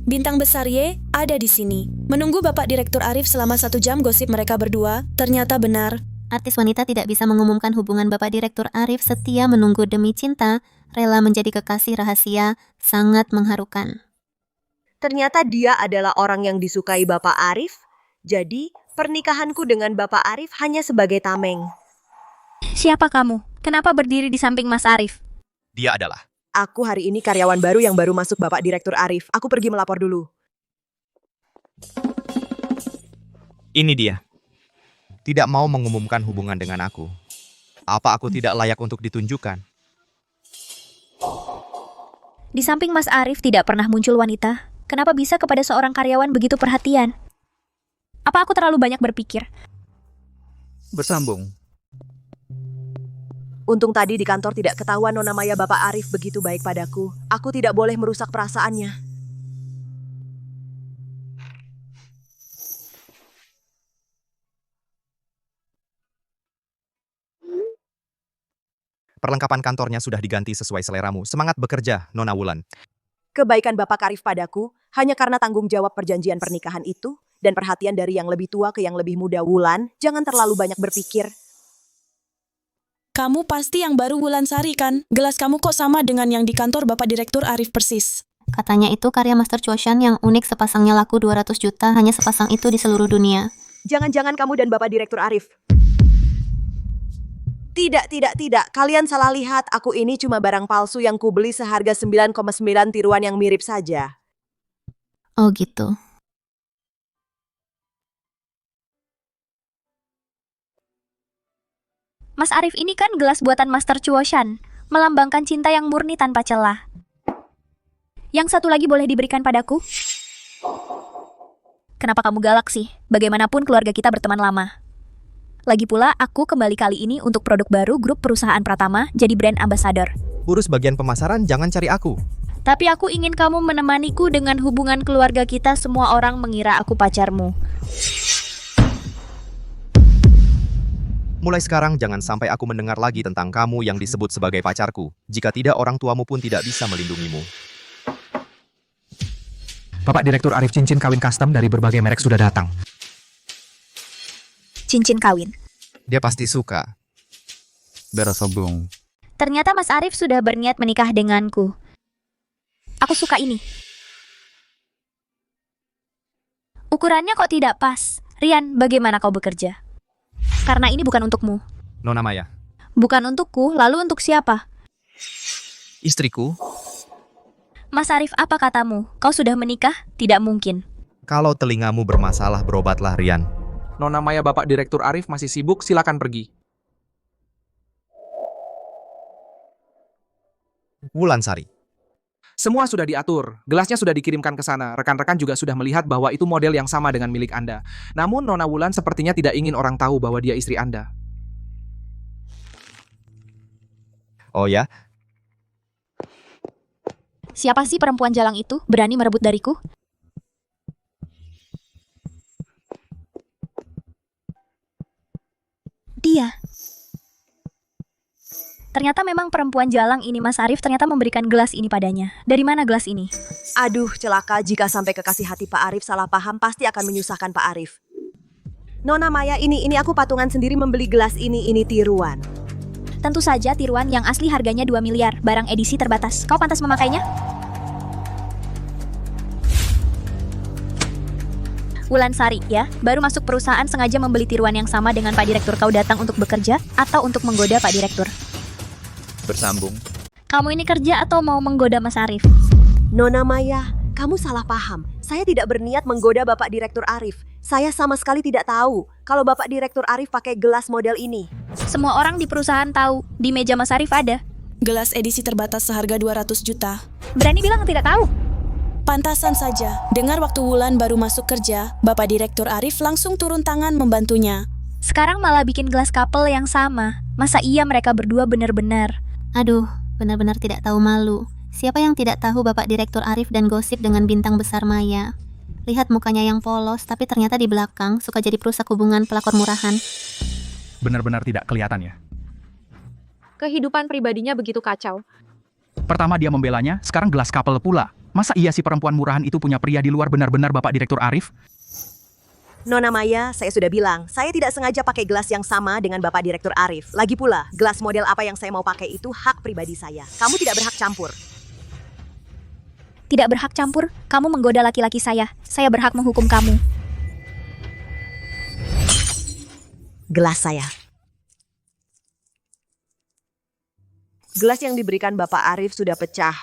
Bintang besar Y ada di sini. Menunggu Bapak Direktur Arif selama 1 jam gosip mereka berdua, ternyata benar. Artis wanita tidak bisa mengumumkan hubungan Bapak Direktur Arif, setia menunggu demi cinta, rela menjadi kekasih rahasia, sangat mengharukan. Ternyata dia adalah orang yang disukai Bapak Arif. Jadi, pernikahanku dengan Bapak Arif hanya sebagai tameng. Siapa kamu? Kenapa berdiri di samping Mas Arif? Dia adalah. Aku hari ini karyawan baru yang baru masuk Bapak Direktur Arif. Aku pergi melapor dulu. Ini dia. Tidak mau mengumumkan hubungan dengan aku. Apa aku tidak layak untuk ditunjukkan? Di samping Mas Arif tidak pernah muncul wanita. Kenapa bisa kepada seorang karyawan begitu perhatian? Apa aku terlalu banyak berpikir? Bersambung. Untung tadi di kantor tidak ketahuan Nona Maya Bapak Arif begitu baik padaku. Aku tidak boleh merusak perasaannya. Perlengkapan kantornya sudah diganti sesuai seleramu. Semangat bekerja, Nona Wulan. Kebaikan Bapak Arif padaku hanya karena tanggung jawab perjanjian pernikahan itu dan perhatian dari yang lebih tua ke yang lebih muda. Wulan, jangan terlalu banyak berpikir. Kamu pasti yang baru Wulansari kan? Gelas kamu kok sama dengan yang di kantor Bapak Direktur Arif persis. Katanya itu karya Master Choshan yang unik, sepasangnya laku 200 juta, hanya sepasang itu di seluruh dunia. Jangan-jangan kamu dan Bapak Direktur Arif. Tidak. Kalian salah lihat. Aku ini cuma barang palsu yang kubeli seharga 9,9 tiruan yang mirip saja. Oh gitu. Mas Arif, ini kan gelas buatan Master Chuoshan, melambangkan cinta yang murni tanpa celah. Yang satu lagi boleh diberikan padaku? Kenapa kamu galak sih? Bagaimanapun keluarga kita berteman lama. Lagi pula, aku kembali kali ini untuk produk baru grup perusahaan Pratama, jadi brand ambassador. Urus bagian pemasaran, jangan cari aku. Tapi aku ingin kamu menemaniku dengan hubungan keluarga kita. Semua orang mengira aku pacarmu. Mulai sekarang jangan sampai aku mendengar lagi tentang kamu yang disebut sebagai pacarku. Jika tidak, orang tuamu pun tidak bisa melindungimu. Bapak Direktur Arif, cincin kawin custom dari berbagai merek sudah datang. Cincin kawin. Dia pasti suka. Bersambung. Ternyata Mas Arif sudah berniat menikah denganku. Aku suka ini. Ukurannya kok tidak pas. Rian, bagaimana kau bekerja? Karena ini bukan untukmu. Nona Maya, Bukan untukku, lalu untuk siapa? istriku, Mas Arif, apa katamu? Kau sudah menikah? Tidak mungkin. kalau telingamu bermasalah berobatlah Rian. Nona Maya Bapak Direktur Arif masih sibuk, silakan pergi. Wulansari, Semua sudah diatur, gelasnya sudah dikirimkan ke sana. Rekan-rekan juga sudah melihat bahwa itu model yang sama dengan milik Anda. Namun Nona Wulan sepertinya tidak ingin orang tahu bahwa dia istri Anda. oh ya, Siapa sih perempuan jalang itu? Berani merebut dariku? Dia. Ternyata memang perempuan jalang ini Mas Arif ternyata memberikan gelas ini padanya. Dari mana gelas ini? Aduh, celaka jika sampai kekasih hati Pak Arif salah paham pasti akan menyusahkan Pak Arif. Nona Maya, ini aku patungan sendiri membeli gelas ini tiruan. Tentu saja tiruan yang asli harganya 2 miliar, barang edisi terbatas. Kau pantas memakainya? Wulansari, ya, baru masuk perusahaan sengaja membeli tiruan yang sama dengan Pak Direktur. Kau datang untuk bekerja atau untuk menggoda Pak Direktur? Bersambung. Kamu ini kerja atau mau menggoda Mas Arif? Nona Maya, kamu salah paham. Saya tidak berniat menggoda Bapak Direktur Arif. Saya sama sekali tidak tahu kalau Bapak Direktur Arif pakai gelas model ini. Semua orang di perusahaan tahu, di meja Mas Arif ada. Gelas edisi terbatas seharga 200 juta. Berani bilang tidak tahu? Pantasan saja, dengar waktu Wulan baru masuk kerja, Bapak Direktur Arif langsung turun tangan membantunya. Sekarang malah bikin gelas couple yang sama. Masa iya mereka berdua benar-benar? Aduh, benar-benar tidak tahu malu. Siapa yang tidak tahu Bapak Direktur Arif dan gosip dengan bintang besar Maya? Lihat mukanya yang polos, tapi ternyata di belakang suka jadi perusak hubungan pelakor murahan. Benar-benar tidak kelihatan ya. Kehidupan pribadinya begitu kacau. Pertama dia membelanya, sekarang gelas couple pula. Masa iya si perempuan murahan itu punya pria di luar benar-benar Bapak Direktur Arif? Nona Maya, saya sudah bilang, saya tidak sengaja pakai gelas yang sama dengan Bapak Direktur Arif. Lagi pula, gelas model apa yang saya mau pakai itu hak pribadi saya. Kamu tidak berhak campur. Tidak berhak campur? Kamu menggoda laki-laki saya. Saya berhak menghukum kamu. Gelas saya. Gelas yang diberikan Bapak Arif sudah pecah.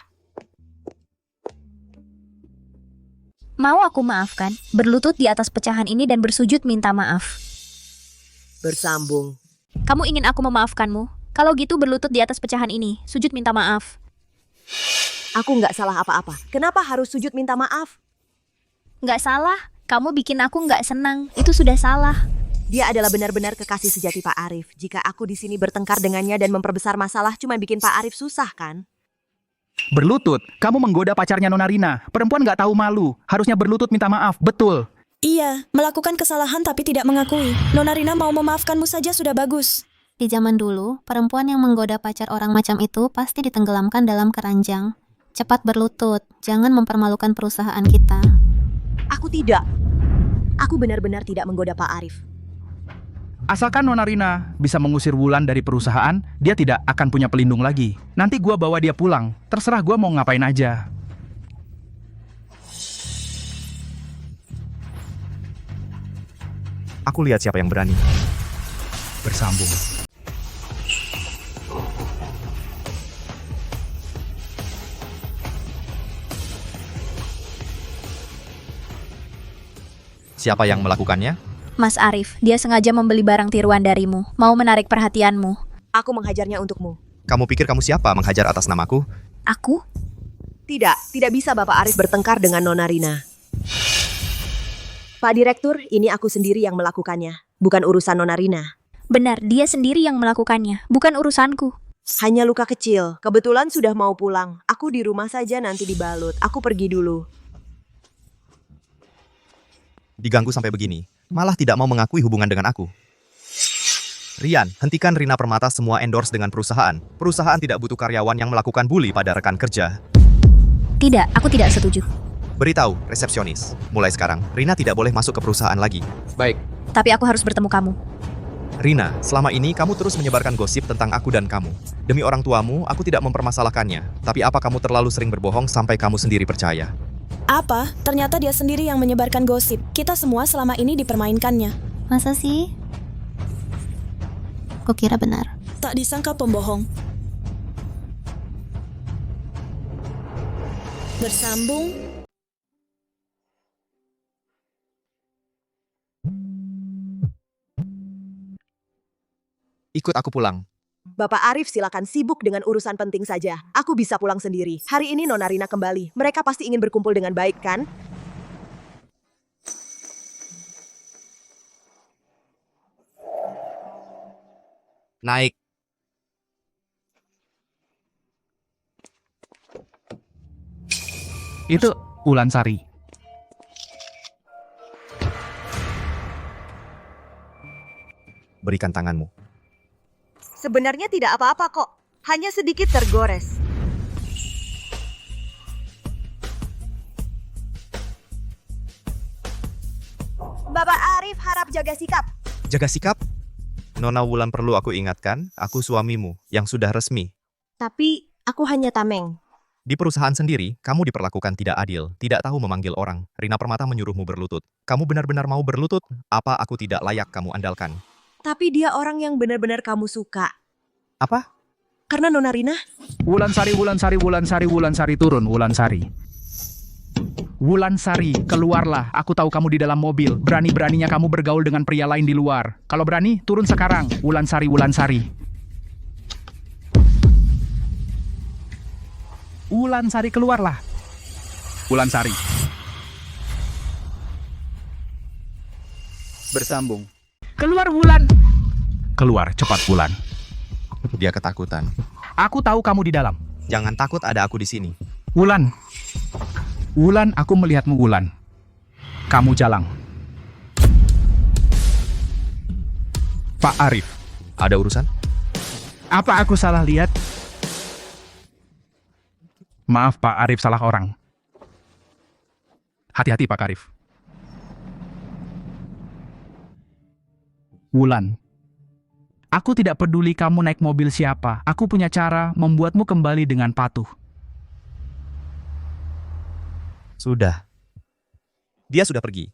Mau aku maafkan, berlutut di atas pecahan ini dan bersujud minta maaf. Bersambung. Kamu ingin aku memaafkanmu? Kalau gitu berlutut di atas pecahan ini, sujud minta maaf. Aku nggak salah apa-apa. Kenapa harus sujud minta maaf? Nggak salah, kamu bikin aku nggak senang. Itu sudah salah. Dia adalah benar-benar kekasih sejati Pak Arif. Jika aku di sini bertengkar dengannya dan memperbesar masalah cuma bikin Pak Arif susah kan? Berlutut, kamu menggoda pacarnya Nona Rina. Perempuan nggak tahu malu, harusnya berlutut minta maaf, betul. Iya, melakukan kesalahan tapi tidak mengakui. Nona Rina mau memaafkanmu saja sudah bagus. Di zaman dulu, perempuan yang menggoda pacar orang macam itu pasti ditenggelamkan dalam keranjang. Cepat berlutut, jangan mempermalukan perusahaan kita. Aku tidak. Aku benar-benar tidak menggoda Pak Arif. Asalkan Nona Rina bisa mengusir Wulan dari perusahaan, dia tidak akan punya pelindung lagi. Nanti gua bawa dia pulang, terserah gua mau ngapain aja. aku lihat siapa yang berani. Bersambung. Siapa yang melakukannya? Mas Arif, dia sengaja membeli barang tiruan darimu, mau menarik perhatianmu. Aku menghajarnya untukmu. Kamu pikir kamu siapa menghajar atas namaku? Aku? Tidak bisa Bapak Arif bertengkar dengan Nona Rina. Pak Direktur, ini aku sendiri yang melakukannya, bukan urusan Nona Rina. Benar, dia sendiri yang melakukannya, bukan urusanku. Hanya luka kecil, kebetulan sudah mau pulang. Aku di rumah saja nanti dibalut, aku pergi dulu. Diganggu sampai begini, malah tidak mau mengakui hubungan dengan aku. Rian, hentikan Rina Permata semua endorse dengan perusahaan. Perusahaan tidak butuh karyawan yang melakukan bully pada rekan kerja. Tidak, aku tidak setuju. Beritahu, resepsionis. Mulai sekarang, Rina tidak boleh masuk ke perusahaan lagi. Baik. Tapi aku harus bertemu kamu. Rina, selama ini kamu terus menyebarkan gosip tentang aku dan kamu. Demi orang tuamu, aku tidak mempermasalahkannya. Tapi apa kamu terlalu sering berbohong sampai kamu sendiri percaya? Apa? Ternyata dia sendiri yang menyebarkan gosip. Kita semua selama ini dipermainkannya. Masa sih? Kukira benar. Tak disangka pembohong. Bersambung. Ikut aku pulang. Bapak Arif silakan sibuk dengan urusan penting saja. Aku bisa pulang sendiri. Hari ini Nona Rina kembali. Mereka pasti ingin berkumpul dengan baik, kan? Naik. Itu Ulansari. Berikan tanganmu. Sebenarnya tidak apa-apa kok. Hanya sedikit tergores. Bapak Arif harap jaga sikap. Jaga sikap? Nona Wulan perlu aku ingatkan, aku suamimu yang sudah resmi. Tapi aku hanya tameng. Di perusahaan sendiri, kamu diperlakukan tidak adil, tidak tahu memanggil orang. Rina Permata menyuruhmu berlutut. Kamu benar-benar mau berlutut? Apa aku tidak layak kamu andalkan? Tapi dia orang yang benar-benar kamu suka. Apa? Karena Nona Rina. Wulansari, Wulansari, Wulansari, Wulansari, turun, Wulansari. Wulansari, keluarlah. Aku tahu kamu di dalam mobil. Berani-beraninya kamu bergaul dengan pria lain di luar. Kalau berani, turun sekarang. Wulansari, Wulansari. Wulansari, keluarlah. Wulansari. Bersambung. Keluar, Wulan. Keluar, cepat, Wulan. Dia ketakutan. Aku tahu kamu di dalam. Jangan takut, ada aku di sini. Wulan. Wulan, aku melihatmu, Wulan. Kamu jalang. Pak Arif. Ada urusan? Apa aku salah lihat? Maaf, Pak Arif, salah orang. Hati-hati, Pak Arif. Wulan. Aku tidak peduli kamu naik mobil siapa. Aku punya cara membuatmu kembali dengan patuh. Sudah. Dia sudah pergi.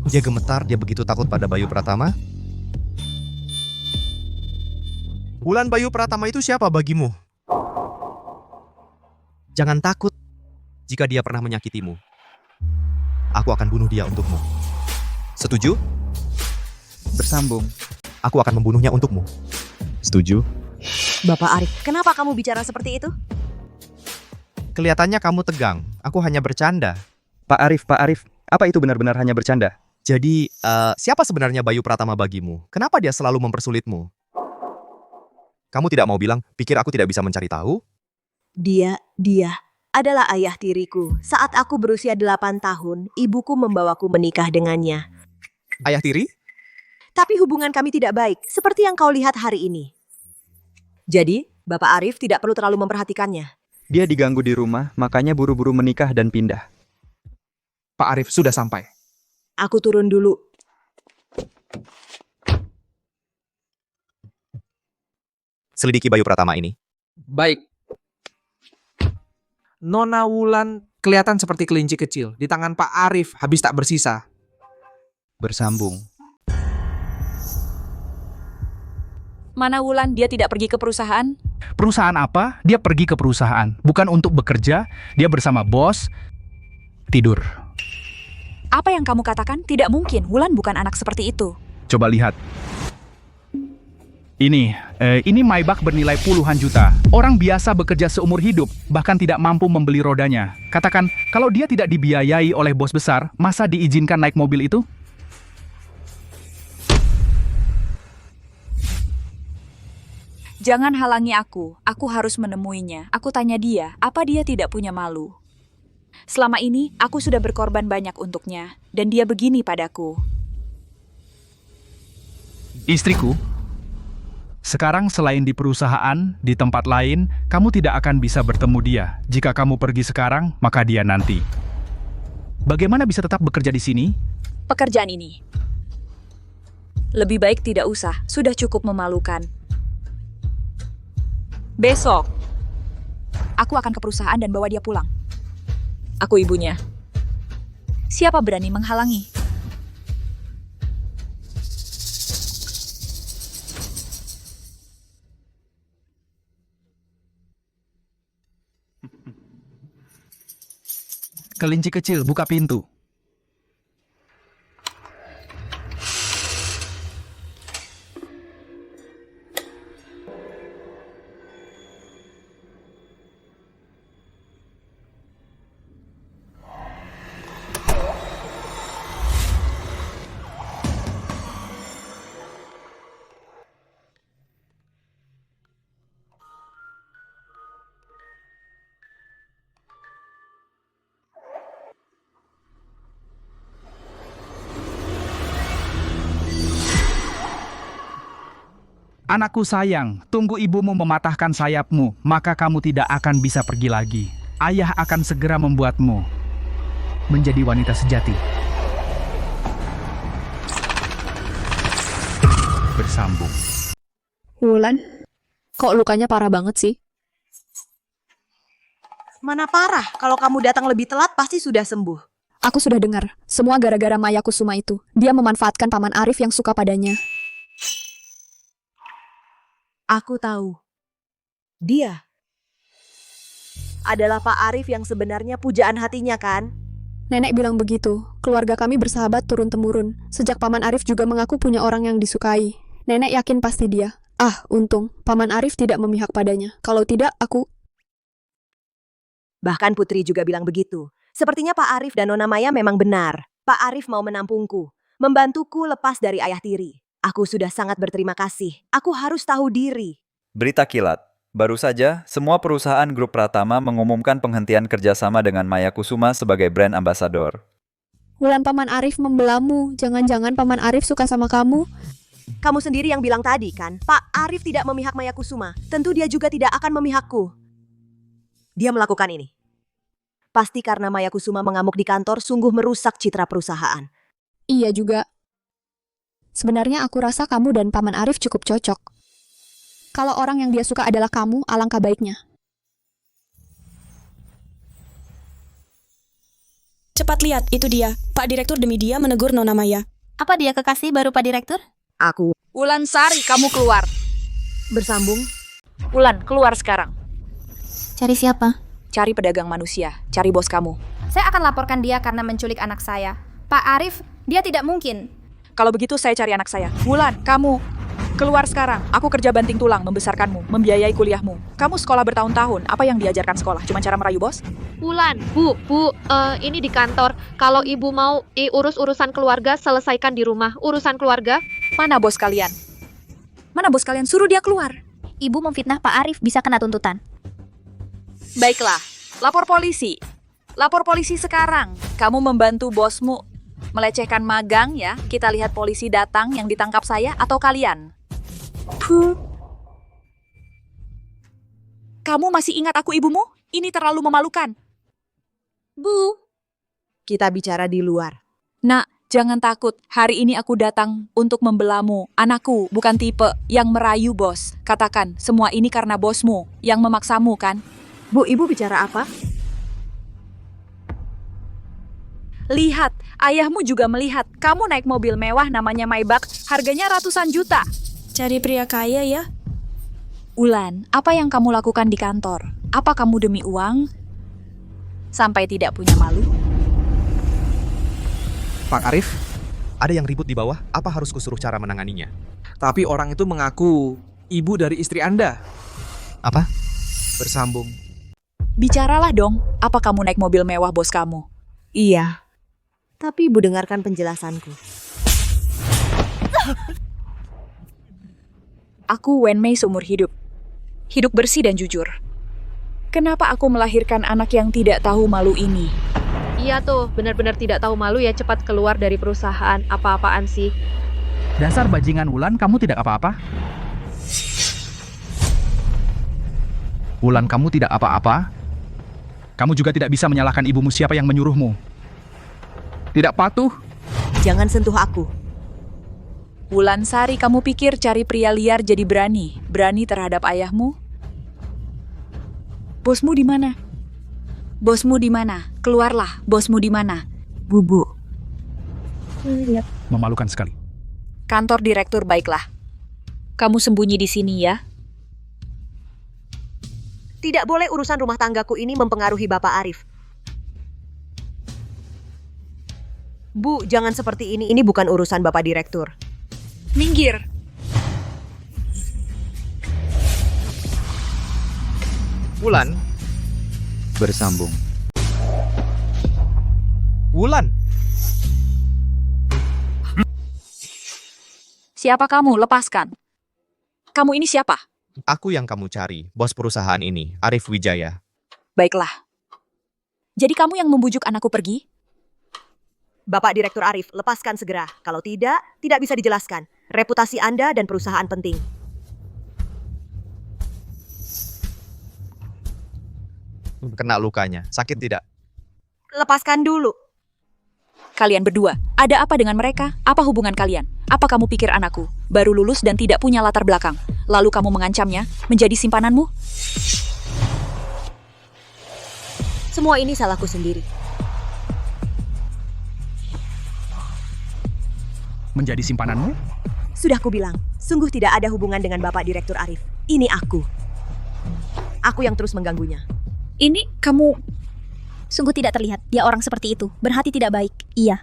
Dia gemetar, dia begitu takut pada Bayu Pratama. Wulan, Bayu Pratama itu siapa bagimu? Jangan takut. Jika dia pernah menyakitimu, aku akan bunuh dia untukmu. Setuju? Bersambung. Aku akan membunuhnya untukmu. Setuju? Bapak Arif, kenapa kamu bicara seperti itu? Kelihatannya kamu tegang. Aku hanya bercanda. Pak Arif, apa itu benar-benar hanya bercanda? Jadi, siapa sebenarnya Bayu Pratama bagimu? Kenapa dia selalu mempersulitmu? Kamu tidak mau bilang, pikir aku tidak bisa mencari tahu? Dia adalah ayah tiriku. Saat aku berusia 8 tahun, ibuku membawaku menikah dengannya. Ayah tiri? Tapi hubungan kami tidak baik, seperti yang kau lihat hari ini. Jadi, Bapak Arif tidak perlu terlalu memperhatikannya. Dia diganggu di rumah, makanya buru-buru menikah dan pindah. Pak Arif sudah sampai. Aku turun dulu. Selidiki Bayu Pratama ini. Baik. Nona Wulan kelihatan seperti kelinci kecil. Di tangan Pak Arif habis tak bersisa. Bersambung. Mana Wulan, dia tidak pergi ke perusahaan? Perusahaan apa? Dia pergi ke perusahaan. Bukan untuk bekerja, dia bersama bos, tidur. Apa yang kamu katakan? Tidak mungkin, Wulan bukan anak seperti itu. Coba lihat. Ini Maybach bernilai puluhan juta. Orang biasa bekerja seumur hidup, bahkan tidak mampu membeli rodanya. Katakan, kalau dia tidak dibiayai oleh bos besar, masa diizinkan naik mobil itu? Jangan halangi aku harus menemuinya. Aku tanya dia, apa dia tidak punya malu? Selama ini, aku sudah berkorban banyak untuknya, dan dia begini padaku. Istriku, sekarang selain di perusahaan, di tempat lain, kamu tidak akan bisa bertemu dia. Jika kamu pergi sekarang, maka dia nanti. Bagaimana bisa tetap bekerja di sini? Pekerjaan ini. Lebih baik tidak usah, sudah cukup memalukan. Besok, aku akan ke perusahaan dan bawa dia pulang. Aku ibunya. Siapa berani menghalangi? Kelinci kecil, buka pintu. Anakku sayang, tunggu ibumu mematahkan sayapmu, maka kamu tidak akan bisa pergi lagi. Ayah akan segera membuatmu menjadi wanita sejati. Bersambung. Wulan, kok lukanya parah banget sih? Mana parah, kalau kamu datang lebih telat pasti sudah sembuh. Aku sudah dengar, semua gara-gara Maya Kusuma itu. Dia memanfaatkan Paman Arif yang suka padanya. Aku tahu. Dia adalah Pak Arif yang sebenarnya pujaan hatinya kan? Nenek bilang begitu. Keluarga kami bersahabat turun-temurun. Sejak Paman Arif juga mengaku punya orang yang disukai. Nenek yakin pasti dia. Ah, untung. Paman Arif tidak memihak padanya. Kalau tidak, aku... Bahkan Putri juga bilang begitu. Sepertinya Pak Arif dan Nona Maya memang benar. Pak Arif mau menampungku, membantuku lepas dari ayah tiri. Aku sudah sangat berterima kasih. Aku harus tahu diri. Berita kilat. Baru saja, semua perusahaan grup Pratama mengumumkan penghentian kerjasama dengan Maya Kusuma sebagai brand ambassador. Wulan, Paman Arif membelamu. Jangan-jangan Paman Arif suka sama kamu? Kamu sendiri yang bilang tadi kan, Pak Arif tidak memihak Maya Kusuma. Tentu dia juga tidak akan memihakku. Dia melakukan ini. Pasti karena Maya Kusuma mengamuk di kantor sungguh merusak citra perusahaan. Iya juga. Sebenarnya aku rasa kamu dan Paman Arif cukup cocok. Kalau orang yang dia suka adalah kamu, alangkah baiknya. Cepat lihat, itu dia. Pak Direktur demi dia menegur Nona Maya. Apa dia kekasih baru Pak Direktur? Aku. Wulan Sari, kamu keluar. Bersambung. Wulan, keluar sekarang. Cari siapa? Cari pedagang manusia, cari bos kamu. Saya akan laporkan dia karena menculik anak saya. Pak Arif, dia tidak mungkin. Kalau begitu saya cari anak saya. Wulan, kamu keluar sekarang. Aku kerja banting tulang membesarkanmu, membiayai kuliahmu. Kamu sekolah bertahun-tahun. Apa yang diajarkan sekolah? Cuma cara merayu bos? Wulan, Bu, ini di kantor. Kalau ibu mau urus urusan keluarga, selesaikan di rumah. Urusan keluarga. Mana bos kalian? Mana bos kalian? Suruh dia keluar. Ibu memfitnah Pak Arif bisa kena tuntutan. Baiklah, lapor polisi. Lapor polisi sekarang. Kamu membantu bosmu melecehkan magang ya. Kita lihat polisi datang yang ditangkap saya atau kalian. Puh. Kamu masih ingat aku ibumu? Ini terlalu memalukan. Bu. Kita bicara di luar. Nak, jangan takut. Hari ini aku datang untuk membelamu. Anakku bukan tipe yang merayu bos. Katakan, semua ini karena bosmu yang memaksamu kan? Bu, ibu bicara apa? Lihat, ayahmu juga melihat. Kamu naik mobil mewah namanya Maybach, harganya ratusan juta. Cari pria kaya ya? Wulan, apa yang kamu lakukan di kantor? Apa kamu demi uang? Sampai tidak punya malu? Pak Arif? Ada yang ribut di bawah, apa harus kusuruh cara menanganinya? Tapi orang itu mengaku ibu dari istri Anda. Apa? Bersambung. Bicaralah dong, apa kamu naik mobil mewah bos kamu? Iya. Tapi ibu dengarkan penjelasanku. Aku Wenmei seumur hidup. Hidup bersih dan jujur. Kenapa aku melahirkan anak yang tidak tahu malu ini? Iya tuh, benar-benar tidak tahu malu ya, cepat keluar dari perusahaan. Apa-apaan sih? Dasar bajingan Wulan, kamu tidak apa-apa? Wulan, kamu tidak apa-apa? Kamu juga tidak bisa menyalahkan ibumu siapa yang menyuruhmu. Tidak patuh? Jangan sentuh aku. Wulansari, kamu pikir cari pria liar jadi berani? Berani terhadap ayahmu? Bosmu di mana? Bosmu di mana? Keluarlah, bosmu di mana? Bubu. Memalukan sekali. Kantor direktur, baiklah. Kamu sembunyi di sini ya. Tidak boleh urusan rumah tanggaku ini mempengaruhi Bapak Arif. Bu, jangan seperti ini. Ini bukan urusan Bapak Direktur. Minggir. Wulan. Bersambung. Wulan. Siapa kamu? Lepaskan. Kamu ini siapa? Aku yang kamu cari, bos perusahaan ini, Arif Wijaya. Baiklah. Jadi kamu yang membujuk anakku pergi? Bapak Direktur Arif, lepaskan segera. Kalau tidak, tidak bisa dijelaskan. Reputasi Anda dan perusahaan penting. Kena lukanya, sakit tidak? Lepaskan dulu. Kalian berdua, ada apa dengan mereka? Apa hubungan kalian? Apa kamu pikir anakku? Baru lulus dan tidak punya latar belakang. Lalu kamu mengancamnya menjadi simpananmu? Semua ini salahku sendiri. Menjadi simpananmu? Sudah kubilang, sungguh tidak ada hubungan dengan Bapak Direktur Arif. Ini aku. Aku yang terus mengganggunya. Ini kamu... Sungguh tidak terlihat, dia orang seperti itu. Berhati tidak baik, iya.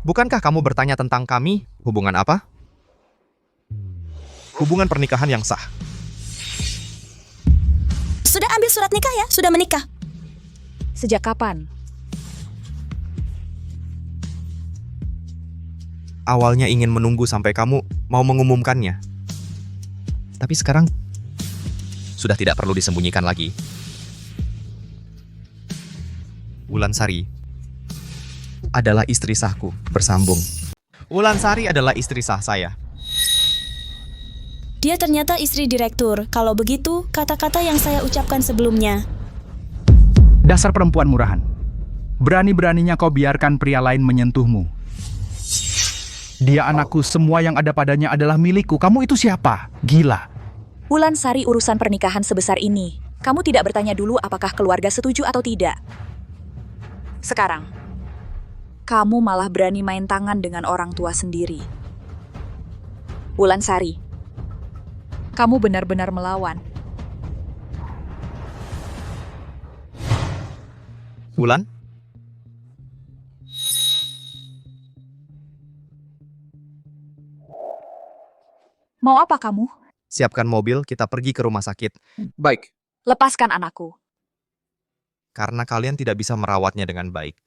Bukankah kamu bertanya tentang kami? Hubungan apa? Hubungan pernikahan yang sah. Sudah ambil surat nikah ya? Sudah menikah? Sejak kapan? Awalnya ingin menunggu sampai kamu mau mengumumkannya. Tapi sekarang sudah tidak perlu disembunyikan lagi. Wulansari adalah istri sahku, bersambung. Wulansari adalah istri sah saya. Dia ternyata istri direktur. Kalau begitu, kata-kata yang saya ucapkan sebelumnya. Dasar perempuan murahan. Berani-beraninya kau biarkan pria lain menyentuhmu. Dia anakku, semua yang ada padanya adalah milikku. Kamu itu siapa? Gila. Wulansari, urusan pernikahan sebesar ini. Kamu tidak bertanya dulu apakah keluarga setuju atau tidak. Sekarang, kamu malah berani main tangan dengan orang tua sendiri. Wulansari, kamu benar-benar melawan. Wulan? Mau apa kamu? Siapkan mobil, kita pergi ke rumah sakit. Baik. Lepaskan anakku. Karena kalian tidak bisa merawatnya dengan baik.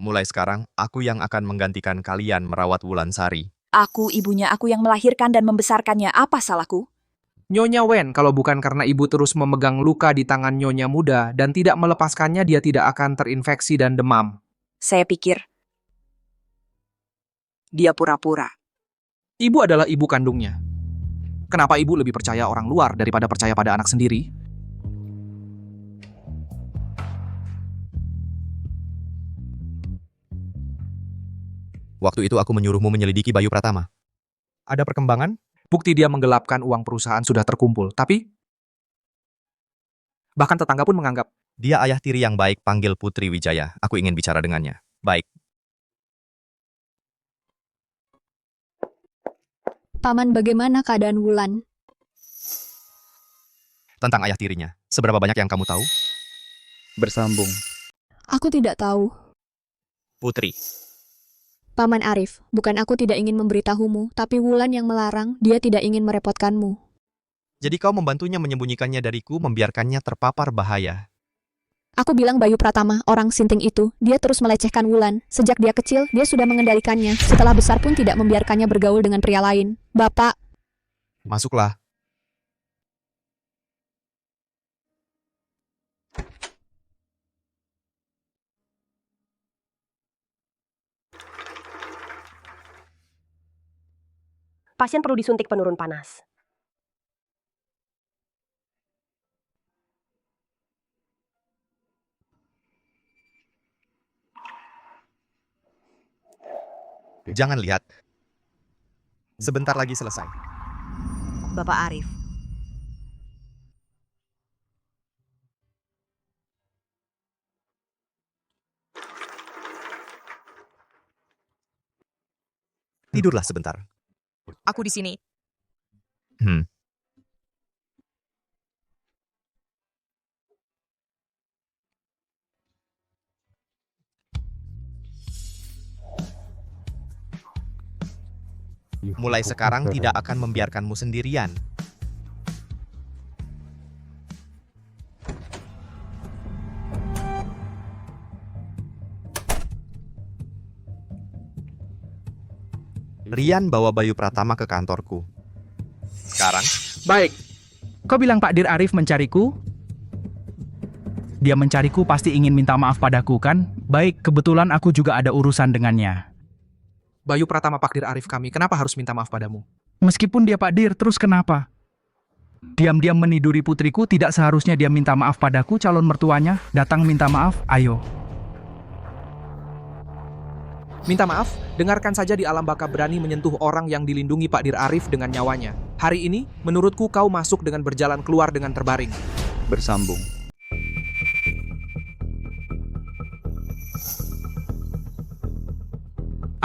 Mulai sekarang, aku yang akan menggantikan kalian merawat Wulansari. Aku ibunya, aku yang melahirkan dan membesarkannya. Apa salahku? Nyonya Wen, kalau bukan karena ibu terus memegang luka di tangan Nyonya muda dan tidak melepaskannya, dia tidak akan terinfeksi dan demam. Saya pikir dia pura-pura. Ibu adalah ibu kandungnya. Kenapa ibu lebih percaya orang luar daripada percaya pada anak sendiri? Waktu itu aku menyuruhmu menyelidiki Bayu Pratama. Ada perkembangan? Bukti dia menggelapkan uang perusahaan sudah terkumpul, tapi bahkan tetangga pun menganggap dia ayah tiri yang baik. Panggil Putri Wijaya. Aku ingin bicara dengannya. Baik. Paman, bagaimana keadaan Wulan? Tentang ayah tirinya, seberapa banyak yang kamu tahu? Bersambung. Aku tidak tahu. Putri. Paman Arif, bukan aku tidak ingin memberitahumu, tapi Wulan yang melarang, dia tidak ingin merepotkanmu. Jadi kau membantunya menyembunyikannya dariku, membiarkannya terpapar bahaya. Aku bilang Bayu Pratama, orang sinting itu, dia terus melecehkan Wulan. Sejak dia kecil, dia sudah mengendalikannya. Setelah besar pun tidak membiarkannya bergaul dengan pria lain. Bapak. Masuklah. Pasien perlu disuntik penurun panas. Jangan lihat. Sebentar lagi selesai. Bapak Arif. Tidurlah sebentar. Aku di sini. Hmm. Mulai sekarang tidak akan membiarkanmu sendirian. Rian bawa Bayu Pratama ke kantorku. Sekarang? Baik. Kau bilang Pak Dir Arif mencariku? Dia mencariku pasti ingin minta maaf padaku, kan? Baik, kebetulan aku juga ada urusan dengannya. Bayu Pratama Pak Dir Arif kami, kenapa harus minta maaf padamu? Meskipun dia Pak Dir, terus kenapa? Diam-diam meniduri putriku, tidak seharusnya dia minta maaf padaku, calon mertuanya. Datang minta maaf, ayo. Minta maaf, dengarkan saja di alam baka berani menyentuh orang yang dilindungi Pak Dir Arif dengan nyawanya. Hari ini, menurutku kau masuk dengan berjalan keluar dengan terbaring. Bersambung.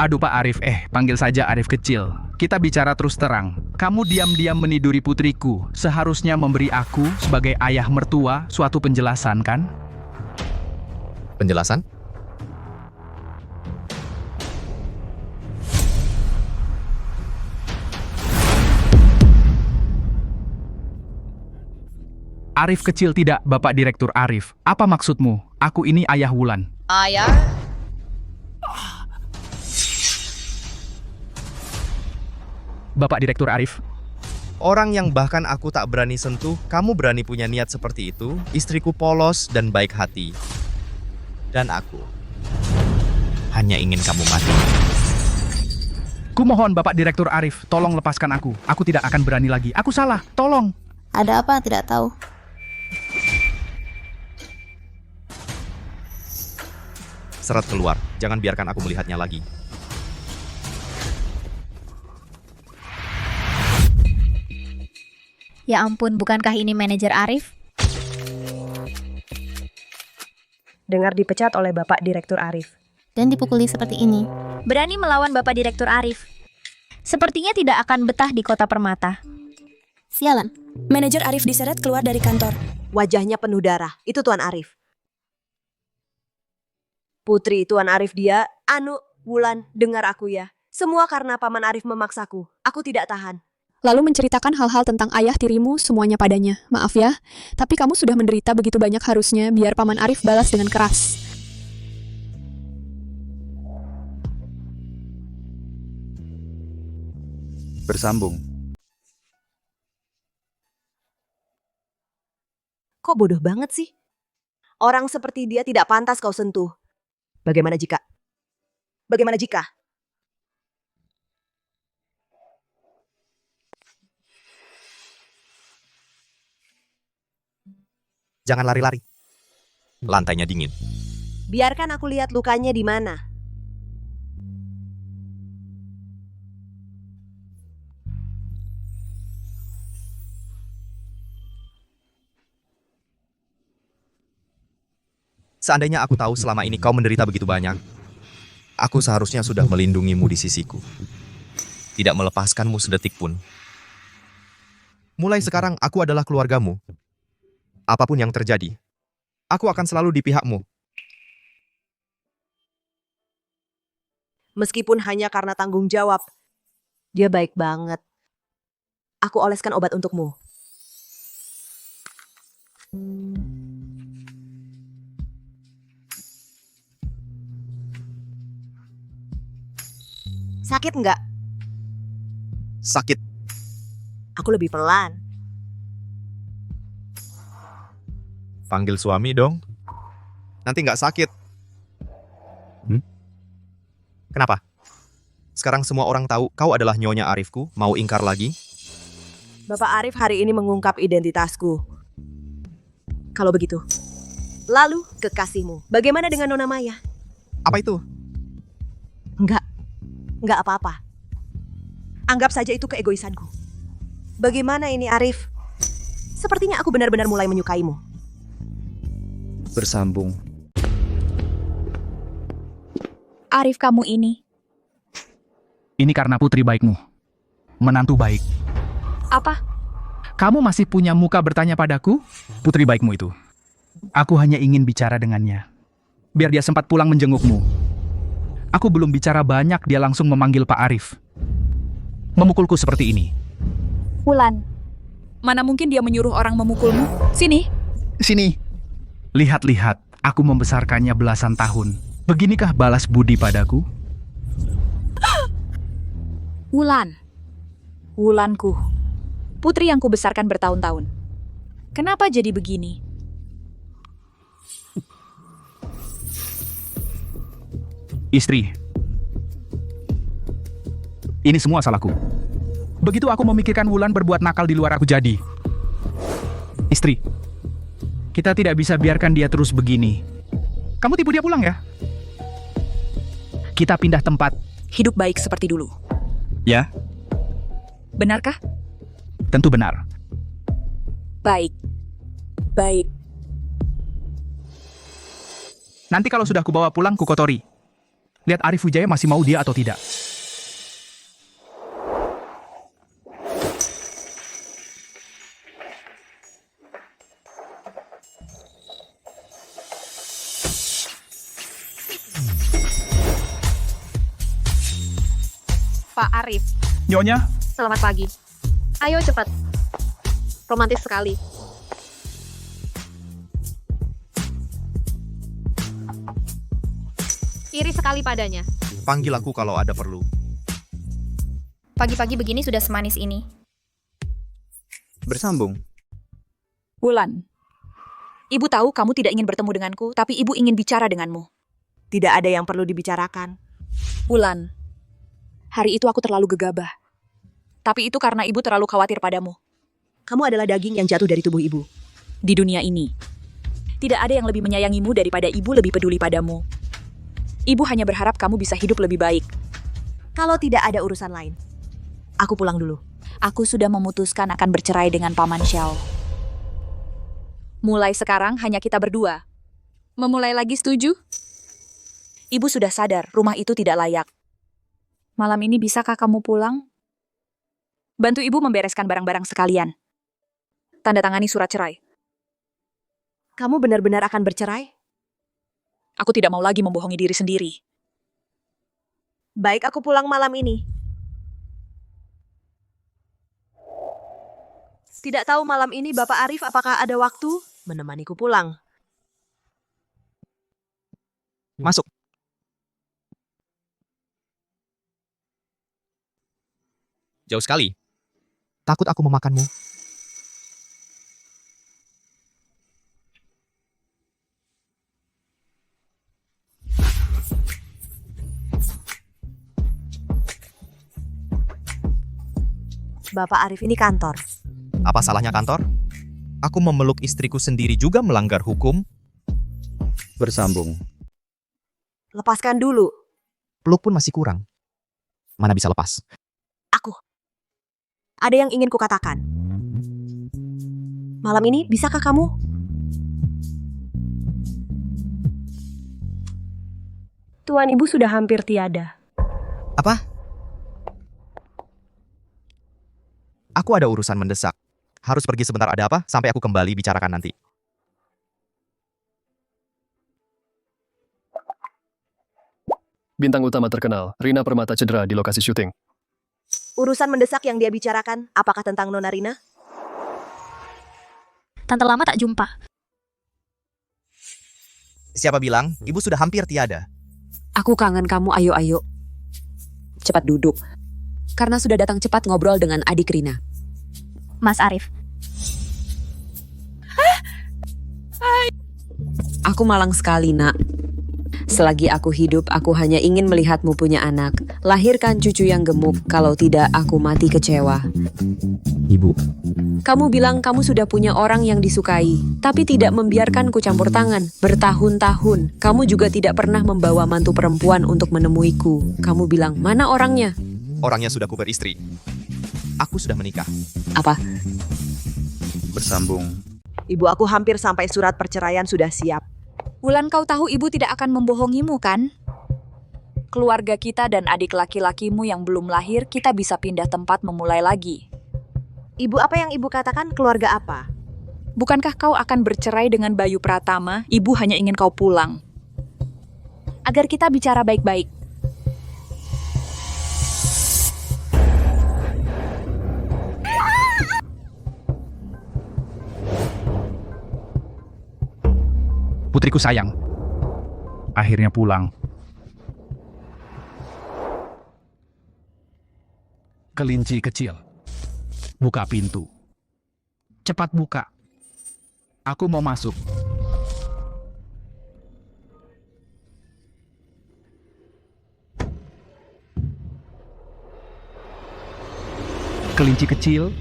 Aduh Pak Arif, panggil saja Arif kecil. Kita bicara terus terang. Kamu diam-diam meniduri putriku. Seharusnya memberi aku sebagai ayah mertua suatu penjelasan, kan? Penjelasan? Arif kecil tidak, Bapak Direktur Arif. Apa maksudmu? Aku ini ayah Wulan. Ayah? Bapak Direktur Arif. Orang yang bahkan aku tak berani sentuh, kamu berani punya niat seperti itu? Istriku polos dan baik hati. Dan aku hanya ingin kamu mati. Kumohon Bapak Direktur Arif, tolong lepaskan aku. Aku tidak akan berani lagi. Aku salah, tolong. Ada apa? Tidak tahu. Seret keluar, jangan biarkan aku melihatnya lagi. Ya ampun, bukankah ini manajer Arif? Dengar dipecat oleh Bapak Direktur Arif. Dan dipukuli seperti ini. Berani melawan Bapak Direktur Arif. Sepertinya tidak akan betah di Kota Permata. Sialan. Manajer Arif diseret keluar dari kantor. Wajahnya penuh darah. Itu Tuan Arif. Putri Tuan Arif dia, Wulan, dengar aku ya. Semua karena Paman Arif memaksaku. Aku tidak tahan. Lalu menceritakan hal-hal tentang ayah tirimu semuanya padanya. Maaf ya, tapi kamu sudah menderita begitu banyak harusnya biar Paman Arif balas dengan keras. Bersambung. Kok bodoh banget sih? Orang seperti dia tidak pantas kau sentuh. Bagaimana jika? Bagaimana jika? Jangan lari-lari. Lantainya dingin. Biarkan aku lihat lukanya di mana. Seandainya aku tahu selama ini kau menderita begitu banyak, aku seharusnya sudah melindungimu di sisiku. Tidak melepaskanmu sedetik pun. Mulai sekarang aku adalah keluargamu. Apapun yang terjadi, aku akan selalu di pihakmu. Meskipun hanya karena tanggung jawab, dia baik banget. Aku oleskan obat untukmu. Sakit nggak? Sakit. Aku lebih pelan. Panggil suami dong. Nanti nggak sakit. Kenapa? Sekarang semua orang tahu kau adalah nyonya Arifku, mau ingkar lagi? Bapak Arif hari ini mengungkap identitasku. Kalau begitu. Lalu, kekasihmu. Bagaimana dengan Nona Maya? Apa itu? Enggak. Nggak apa-apa. Anggap saja itu keegoisanku. Bagaimana ini, Arif? Sepertinya aku benar-benar mulai menyukaimu. Bersambung. Arif, kamu ini. Ini karena putri baikmu. Menantu baik. Apa? Kamu masih punya muka bertanya padaku? Putri baikmu itu. Aku hanya ingin bicara dengannya. Biar dia sempat pulang menjengukmu. Aku belum bicara banyak, dia langsung memanggil Pak Arif. Memukulku seperti ini. Wulan, mana mungkin dia menyuruh orang memukulmu? Sini. Sini. Lihat-lihat, aku membesarkannya belasan tahun. Beginikah balas budi padaku? Wulan. Wulanku. Putri yang kubesarkan bertahun-tahun. Kenapa jadi begini? Istri. Ini semua salahku. Begitu aku memikirkan Wulan berbuat nakal di luar, aku jadi. Istri. Kita tidak bisa biarkan dia terus begini. Kamu tipu dia pulang ya? Kita pindah tempat. Hidup baik seperti dulu. Ya? Benarkah? Tentu benar. Baik. Baik. Nanti kalau sudah kubawa pulang, ku kotori. Lihat Arif Wijaya masih mau dia atau tidak. Pak Arif, Nyonya, selamat pagi. Ayo cepat. Romantis sekali. Iri sekali padanya. Panggil aku kalau ada perlu. Pagi-pagi begini sudah semanis ini. Bersambung. Wulan. Ibu tahu kamu tidak ingin bertemu denganku, tapi ibu ingin bicara denganmu. Tidak ada yang perlu dibicarakan. Wulan. Hari itu aku terlalu gegabah. Tapi itu karena ibu terlalu khawatir padamu. Kamu adalah daging yang jatuh dari tubuh ibu. Di dunia ini, tidak ada yang lebih menyayangimu daripada ibu lebih peduli padamu. Ibu hanya berharap kamu bisa hidup lebih baik. Kalau tidak ada urusan lain, aku pulang dulu. Aku sudah memutuskan akan bercerai dengan Paman Xiao. Mulai sekarang hanya kita berdua. Memulai lagi, setuju? Ibu sudah sadar rumah itu tidak layak. Malam ini bisakah kamu pulang? Bantu ibu membereskan barang-barang sekalian. Tanda tangani surat cerai. Kamu benar-benar akan bercerai? Aku tidak mau lagi membohongi diri sendiri. Baik, aku pulang malam ini. Tidak tahu malam ini Bapak Arif apakah ada waktu menemaniku pulang. Masuk. Jauh sekali. Takut aku memakanmu. Bapak Arif ini kantor. Apa salahnya kantor? Aku memeluk istriku sendiri juga melanggar hukum. Bersambung. Lepaskan dulu. Peluk pun masih kurang. Mana bisa lepas? Aku. Ada yang ingin kukatakan. Malam ini bisakah kamu? Tuan Ibu sudah hampir tiada. Apa? Aku ada urusan mendesak. Harus pergi sebentar, ada apa? Sampai aku kembali bicarakan nanti. Bintang utama terkenal, Rina Permata cedera di lokasi syuting. Urusan mendesak yang dia bicarakan, apakah tentang Nona Rina? Tante lama tak jumpa. Siapa bilang? Ibu sudah hampir tiada. Aku kangen kamu, ayo-ayo. Cepat duduk. Karena sudah datang cepat ngobrol dengan adik Rina. Mas Arif. Aku malang sekali, nak. Selagi aku hidup, aku hanya ingin melihatmu punya anak. Lahirkan cucu yang gemuk, kalau tidak aku mati kecewa. Ibu, Kamu bilang kamu sudah punya orang yang disukai, tapi tidak membiarkanku campur tangan. Bertahun-tahun, kamu juga tidak pernah membawa mantu perempuan untuk menemuiku. Kamu bilang, mana orangnya? Orangnya sudah ku beristri. Aku sudah menikah. Apa? Bersambung. Ibu aku hampir sampai surat perceraian sudah siap. Wulan, kau tahu ibu tidak akan membohongimu, kan? Keluarga kita dan adik laki-lakimu yang belum lahir, kita bisa pindah tempat memulai lagi. Ibu, apa yang ibu katakan keluarga apa? Bukankah kau akan bercerai dengan Bayu Pratama? Ibu hanya ingin kau pulang. Agar kita bicara baik-baik. Putriku sayang, akhirnya pulang. Kelinci kecil, buka pintu. Cepat buka. Aku mau masuk. Kelinci kecil,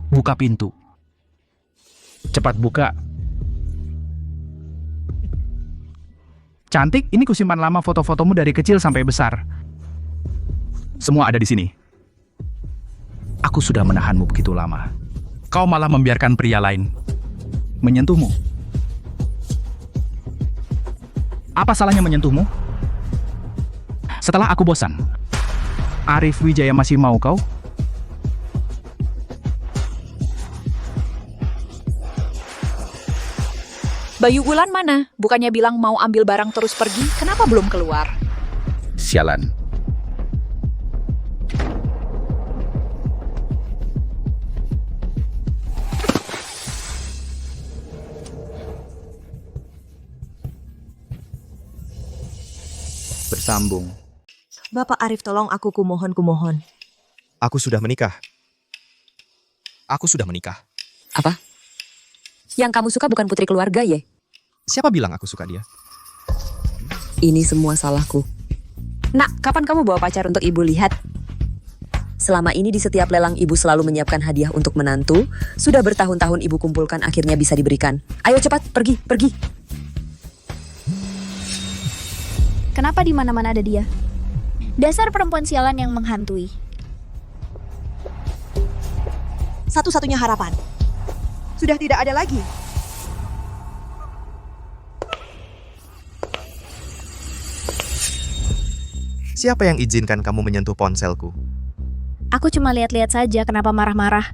buka pintu. Cepat buka. Cantik, ini kusimpan lama foto-fotomu dari kecil sampai besar. Semua ada di sini. Aku sudah menahanmu begitu lama. Kau malah membiarkan pria lain menyentuhmu. Apa salahnya menyentuhmu? Setelah aku bosan, Arif Wijaya masih mau kau? Bayu Wulan mana? Bukannya bilang mau ambil barang terus pergi, kenapa belum keluar? Sialan. Bersambung. Bapak Arif, tolong aku, kumohon. Aku sudah menikah. Aku sudah menikah. Apa? Yang kamu suka bukan putri keluarga, ya? Siapa bilang aku suka dia? Ini semua salahku. Nak, kapan kamu bawa pacar untuk ibu lihat? Selama ini di setiap lelang ibu selalu menyiapkan hadiah untuk menantu. Sudah bertahun-tahun ibu kumpulkan, akhirnya bisa diberikan. Ayo cepat, pergi. Kenapa di mana-mana ada dia? Dasar perempuan sialan yang menghantui. Satu-satunya harapan. Sudah tidak ada lagi. Siapa yang izinkan kamu menyentuh ponselku? Aku cuma lihat-lihat saja, kenapa marah-marah?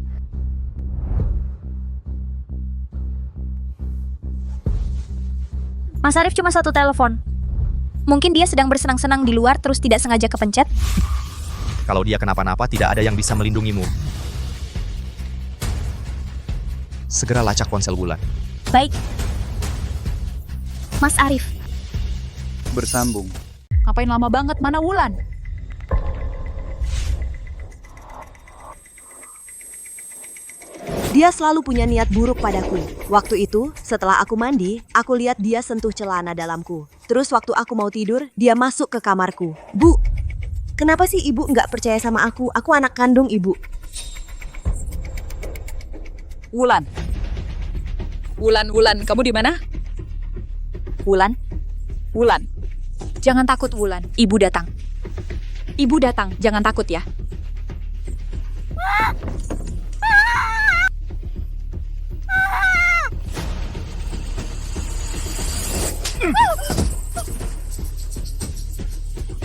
Mas Arif cuma satu telepon. Mungkin dia sedang bersenang-senang di luar terus tidak sengaja kepencet. Kalau dia kenapa-napa, tidak ada yang bisa melindungimu. Segera lacak ponsel Wulan. Baik. Mas Arif. Bersambung. Ngapain lama banget, mana Wulan? Dia selalu punya niat buruk padaku. Waktu itu, setelah aku mandi, aku lihat dia sentuh celana dalamku. Terus waktu aku mau tidur, dia masuk ke kamarku. Bu, kenapa sih ibu nggak percaya sama aku? Aku anak kandung ibu. Wulan, kamu di mana? Wulan. Jangan takut, Wulan. Ibu datang, jangan takut ya.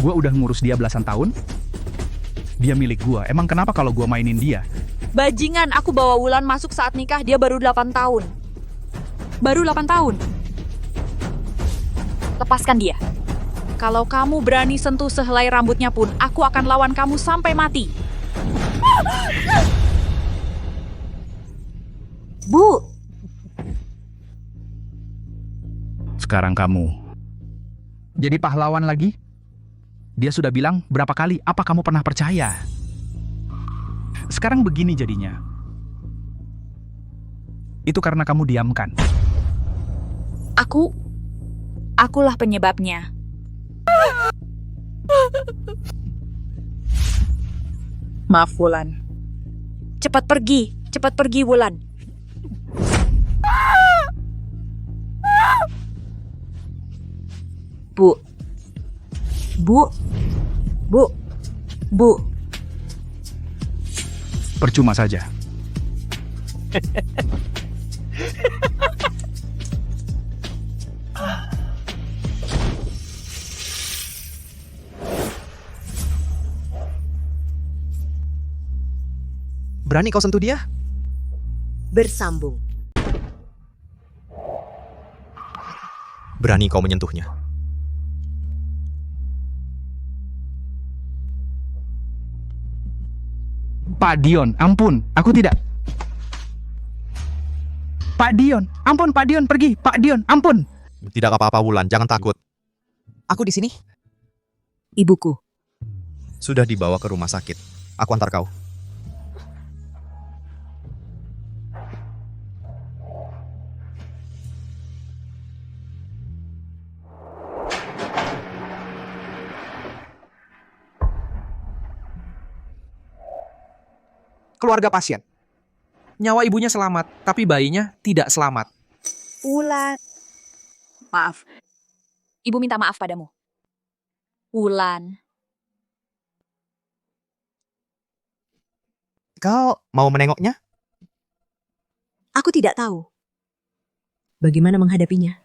Gua udah ngurus dia belasan tahun. Dia milik gua. Emang kenapa kalau gua mainin dia? Bajingan, aku bawa Wulan masuk saat nikah, dia baru 8 tahun. Lepaskan dia. Kalau kamu berani sentuh sehelai rambutnya pun, aku akan lawan kamu sampai mati. Bu! Sekarang kamu jadi pahlawan lagi? Dia sudah bilang berapa kali, apa kamu pernah percaya? Sekarang begini jadinya. Itu karena kamu diamkan. Akulah penyebabnya. Maaf, Wulan. Cepat pergi. Cepat pergi, Wulan. Bu. Bu. Bu. Bu. Percuma saja. Berani kau sentuh dia? Bersambung. Berani kau menyentuhnya? Pak Dion, ampun, aku tidak. Pak Dion, ampun Pak Dion, pergi. Pak Dion, ampun. Tidak apa-apa Wulan, jangan takut. Aku di sini. Ibuku. Sudah dibawa ke rumah sakit. Aku antar kau. Keluarga pasien. Nyawa ibunya selamat, tapi bayinya tidak selamat. Wulan. Maaf. Ibu minta maaf padamu. Wulan. Kau mau menengoknya? Aku tidak tahu. Bagaimana menghadapinya?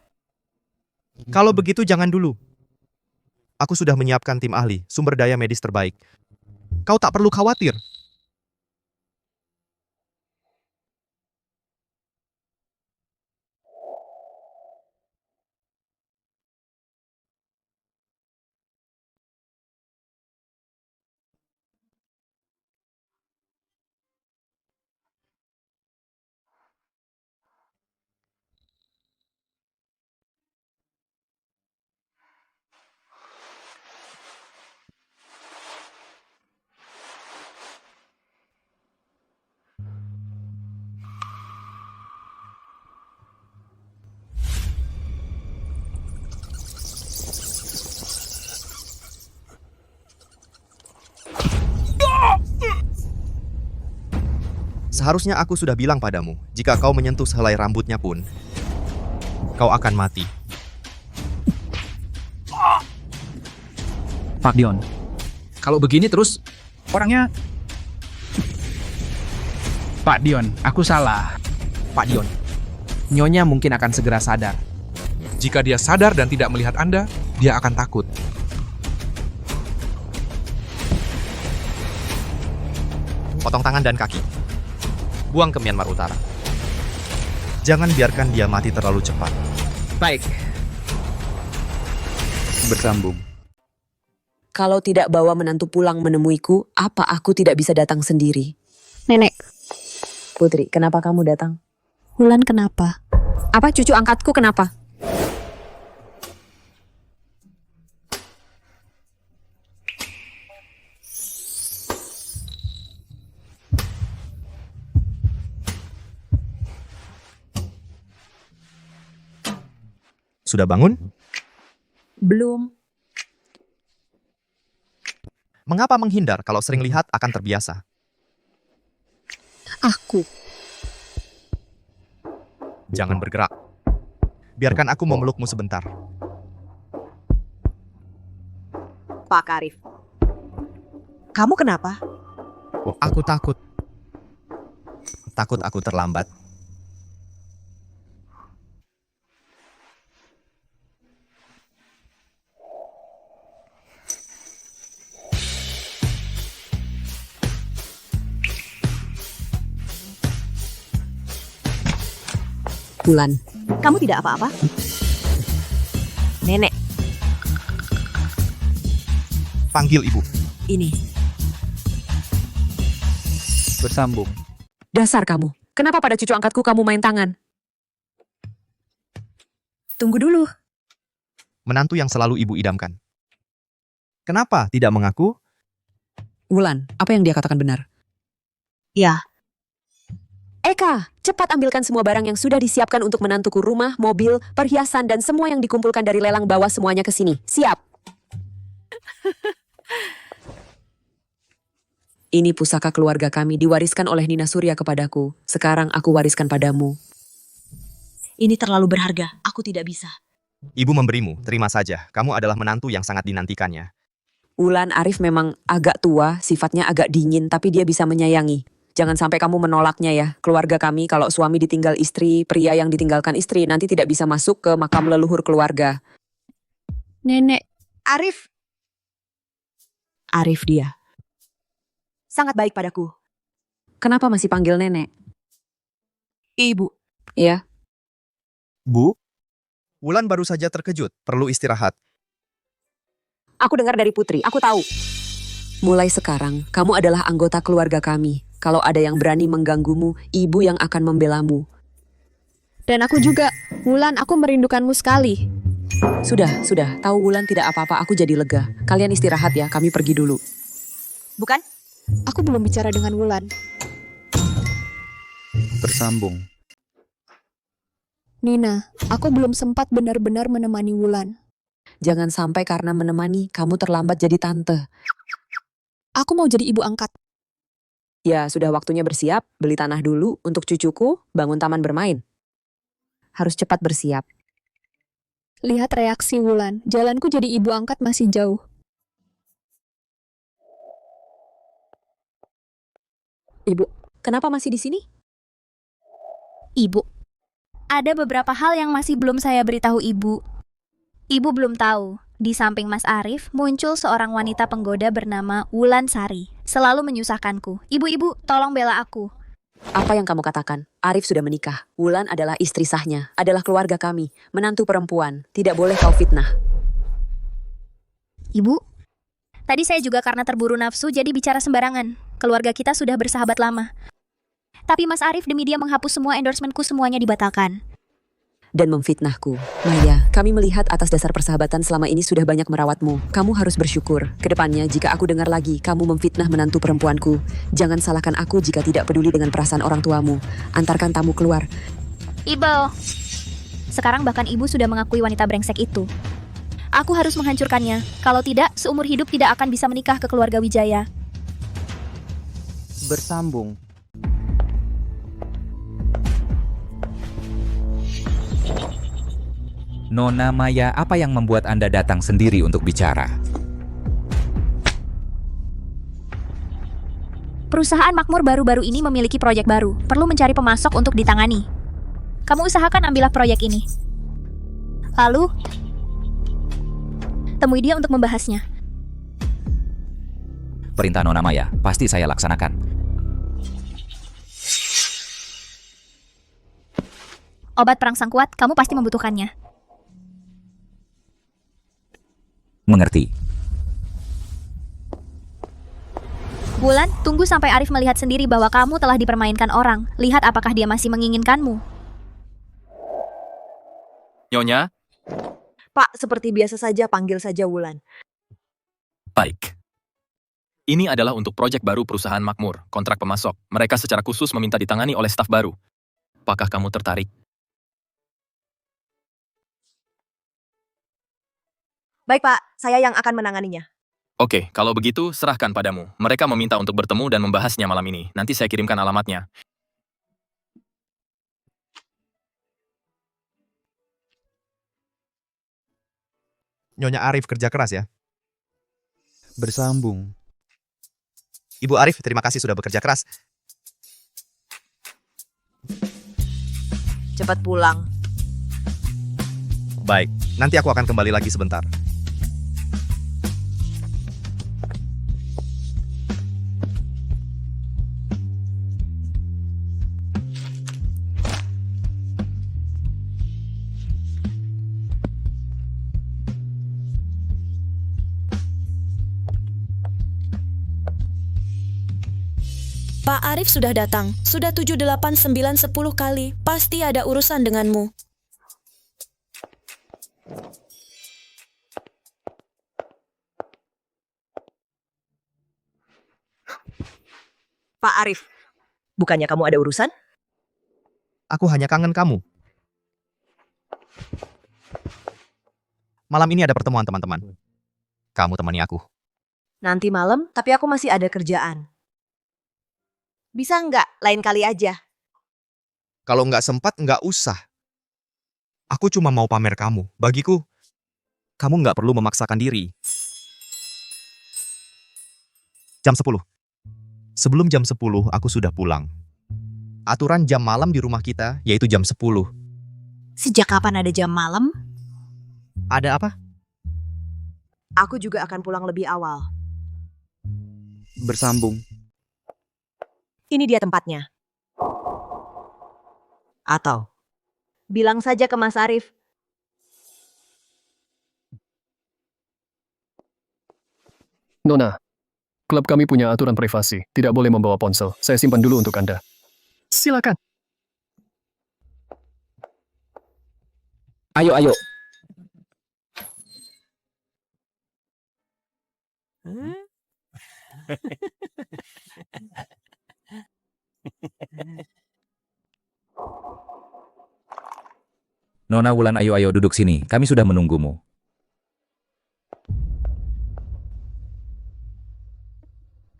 Kalau begitu jangan dulu. Aku sudah menyiapkan tim ahli, sumber daya medis terbaik. Kau tak perlu khawatir. Seharusnya aku sudah bilang padamu, jika kau menyentuh sehelai rambutnya pun, kau akan mati. Pak Dion. Kalau begini terus, orangnya... Pak Dion, aku salah. Pak Dion, Nyonya mungkin akan segera sadar. Jika dia sadar dan tidak melihat Anda, dia akan takut. Potong tangan dan kaki. Buang ke Myanmar Utara. Jangan biarkan dia mati terlalu cepat. Baik. Bersambung. Kalau tidak bawa menantu pulang menemuiku, apa aku tidak bisa datang sendiri? Nenek, Putri, kenapa kamu datang? Wulan kenapa? Apa cucu angkatku kenapa? Sudah bangun? Belum. Mengapa menghindar kalau sering lihat akan terbiasa? Aku. Jangan bergerak. Biarkan aku memelukmu sebentar. Pak Arif. Kamu kenapa? Aku takut. Takut aku terlambat. Wulan. Kamu tidak apa-apa? Nenek. Panggil ibu. Ini. Bersambung. Dasar kamu. Kenapa pada cucu angkatku kamu main tangan? Tunggu dulu. Menantu yang selalu ibu idamkan. Kenapa tidak mengaku? Wulan, apa yang dia katakan benar? Ya. Eka, cepat ambilkan semua barang yang sudah disiapkan untuk menantuku, rumah, mobil, perhiasan, dan semua yang dikumpulkan dari lelang, bawa semuanya ke sini. Siap. Ini pusaka keluarga kami diwariskan oleh Nina Surya kepadaku. Sekarang aku wariskan padamu. Ini terlalu berharga, aku tidak bisa. Ibu memberimu, terima saja. Kamu adalah menantu yang sangat dinantikannya. Wulan Arif memang agak tua, sifatnya agak dingin, tapi dia bisa menyayangi. Jangan sampai kamu menolaknya ya. Keluarga kami kalau suami ditinggal istri, pria yang ditinggalkan istri nanti tidak bisa masuk ke makam leluhur keluarga. Nenek, Arif. Arif dia. Sangat baik padaku. Kenapa masih panggil nenek? Ibu. Ya. Bu? Wulan baru saja terkejut, perlu istirahat. Aku dengar dari Putri, aku tahu. Mulai sekarang, kamu adalah anggota keluarga kami. Kalau ada yang berani mengganggumu, ibu yang akan membelamu. dan aku juga. Wulan, aku merindukanmu sekali. Sudah. Tahu Wulan tidak apa-apa, aku jadi lega. Kalian istirahat ya, kami pergi dulu. Bukan? Aku belum bicara dengan Wulan. Bersambung. Nina, aku belum sempat benar-benar menemani Wulan. Jangan sampai karena menemani, kamu terlambat jadi tante. Aku mau jadi ibu angkat. Ya, sudah waktunya bersiap, beli tanah dulu untuk cucuku, bangun taman bermain. Harus cepat bersiap. Lihat reaksi Wulan, jalanku jadi ibu angkat masih jauh. Ibu, kenapa masih di sini? Ibu, ada beberapa hal yang masih belum saya beritahu Ibu. Ibu belum tahu, di samping Mas Arif muncul seorang wanita penggoda bernama Wulan Sari. Selalu menyusahkanku. Ibu-ibu, tolong bela aku. Apa yang kamu katakan? Arif sudah menikah. Wulan adalah istri sahnya, adalah keluarga kami, menantu perempuan. Tidak boleh kau fitnah. Ibu, tadi saya juga karena terburu nafsu jadi bicara sembarangan. Keluarga kita sudah bersahabat lama. Tapi Mas Arif demi dia menghapus semua endorsementku, semuanya dibatalkan. Dan memfitnahku. Maya, kami melihat atas dasar persahabatan selama ini sudah banyak merawatmu. Kamu harus bersyukur. Kedepannya, jika aku dengar lagi kamu memfitnah menantu perempuanku, jangan salahkan aku jika tidak peduli dengan perasaan orang tuamu. Antarkan tamu keluar. Ibu, sekarang bahkan ibu sudah mengakui wanita brengsek itu. Aku harus menghancurkannya. Kalau tidak, seumur hidup tidak akan bisa menikah ke keluarga Wijaya. Bersambung. Nona Maya, apa yang membuat Anda datang sendiri untuk bicara? Perusahaan makmur baru-baru ini memiliki proyek baru. Perlu mencari pemasok untuk ditangani. Kamu usahakan ambillah proyek ini. Lalu, temui dia untuk membahasnya. Perintah Nona Maya, pasti saya laksanakan. Obat perangsang kuat, kamu pasti membutuhkannya. Mengerti. Wulan, tunggu sampai Arif melihat sendiri bahwa kamu telah dipermainkan orang. Lihat apakah dia masih menginginkanmu. Nyonya, Pak, seperti biasa saja panggil saja Wulan. baik. Ini adalah untuk proyek baru perusahaan makmur, kontrak pemasok. Mereka secara khusus meminta ditangani oleh staf baru. Apakah kamu tertarik? Baik Pak, saya yang akan menanganinya. Oke, kalau begitu serahkan padamu. Mereka meminta untuk bertemu dan membahasnya malam ini. Nanti saya kirimkan alamatnya. Nyonya Arif kerja keras ya. Bersambung. Ibu Arif, terima kasih sudah bekerja keras. Cepat pulang. Baik, nanti aku akan kembali lagi sebentar. Pak Arif sudah datang. Sudah 7, 8, 9, 10 kali. Pasti ada urusan denganmu. Pak Arif, bukannya kamu ada urusan? Aku hanya kangen kamu. Malam ini ada pertemuan teman-teman. Kamu temani aku. Nanti malam, tapi aku masih ada kerjaan. Bisa nggak lain kali aja? Kalau nggak sempat, nggak usah. Aku cuma mau pamer kamu. Bagiku, kamu nggak perlu memaksakan diri. Jam 10. Sebelum jam 10, aku sudah pulang. Aturan jam malam di rumah kita yaitu jam 10. Sejak kapan ada jam malam? Ada apa? Aku juga akan pulang lebih awal. Bersambung. Ini dia tempatnya. Atau, bilang saja ke Mas Arif. Nona, klub kami punya aturan privasi. Tidak boleh membawa ponsel. Saya simpan dulu untuk Anda. Silakan. Ayo, ayo. Nona Wulan, ayo duduk sini. Kami sudah menunggumu.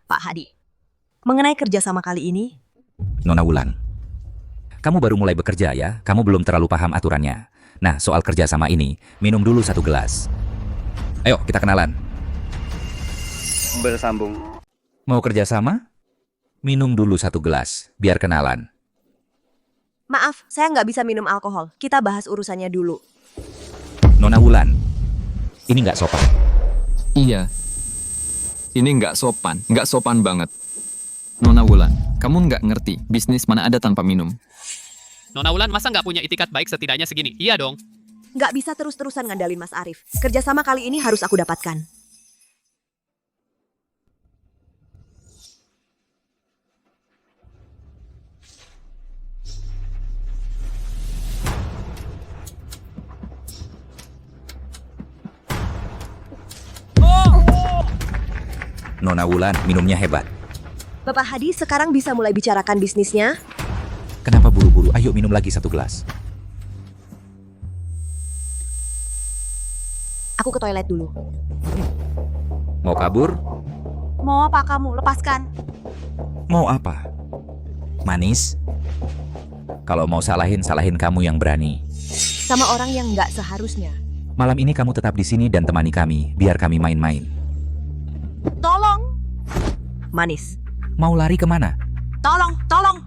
Pak Hadi, mengenai kerjasama kali ini, Nona Wulan, kamu baru mulai bekerja ya? Kamu belum terlalu paham aturannya. Nah, soal kerjasama ini, minum dulu 1 gelas. Ayo, kita kenalan. Bersambung. Mau kerjasama? Minum dulu 1 gelas, biar kenalan. maaf, saya nggak bisa minum alkohol. Kita bahas urusannya dulu. Nona Wulan, ini nggak sopan. Iya. Ini nggak sopan banget. Nona Wulan, kamu nggak ngerti bisnis mana ada tanpa minum. Nona Wulan masa nggak punya itikat baik setidaknya segini? Iya dong. Nggak bisa terus-terusan ngandalin Mas Arif. Kerjasama kali ini harus aku dapatkan. Nona Wulan, minumnya hebat. Bapak Hadi sekarang bisa mulai bicarakan bisnisnya? Kenapa buru-buru? Ayo minum lagi 1 gelas. Aku ke toilet dulu. Mau kabur? Mau apa kamu? Lepaskan. Mau apa? Manis? Kalau mau salahin kamu yang berani. Sama orang yang nggak seharusnya. Malam ini kamu tetap di sini dan temani kami, biar kami main-main. Tolong. Manis. Mau lari kemana? Tolong, tolong.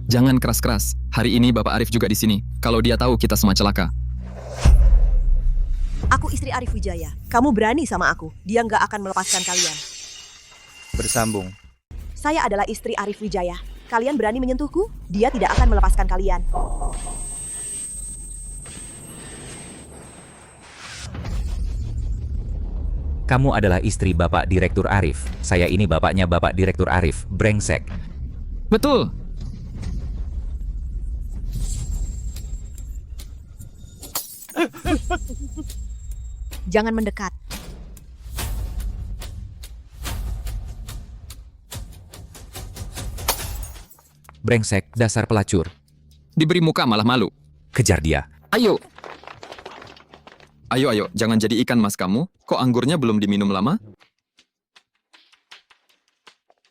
Jangan keras-keras. Hari ini Bapak Arif juga di sini. Kalau dia tahu kita semua celaka. Aku istri Arif Wijaya. Kamu berani sama aku. Dia nggak akan melepaskan kalian. Bersambung. Saya adalah istri Arif Wijaya. Kalian berani menyentuhku? Dia tidak akan melepaskan kalian. Kamu adalah istri Bapak Direktur Arif. Saya ini bapaknya Bapak Direktur Arif, brengsek. Betul. Jangan mendekat. Brengsek, dasar pelacur. Diberi muka malah malu. Kejar dia. Ayo. Ayo, jangan jadi ikan mas kamu. Kok anggurnya belum diminum lama?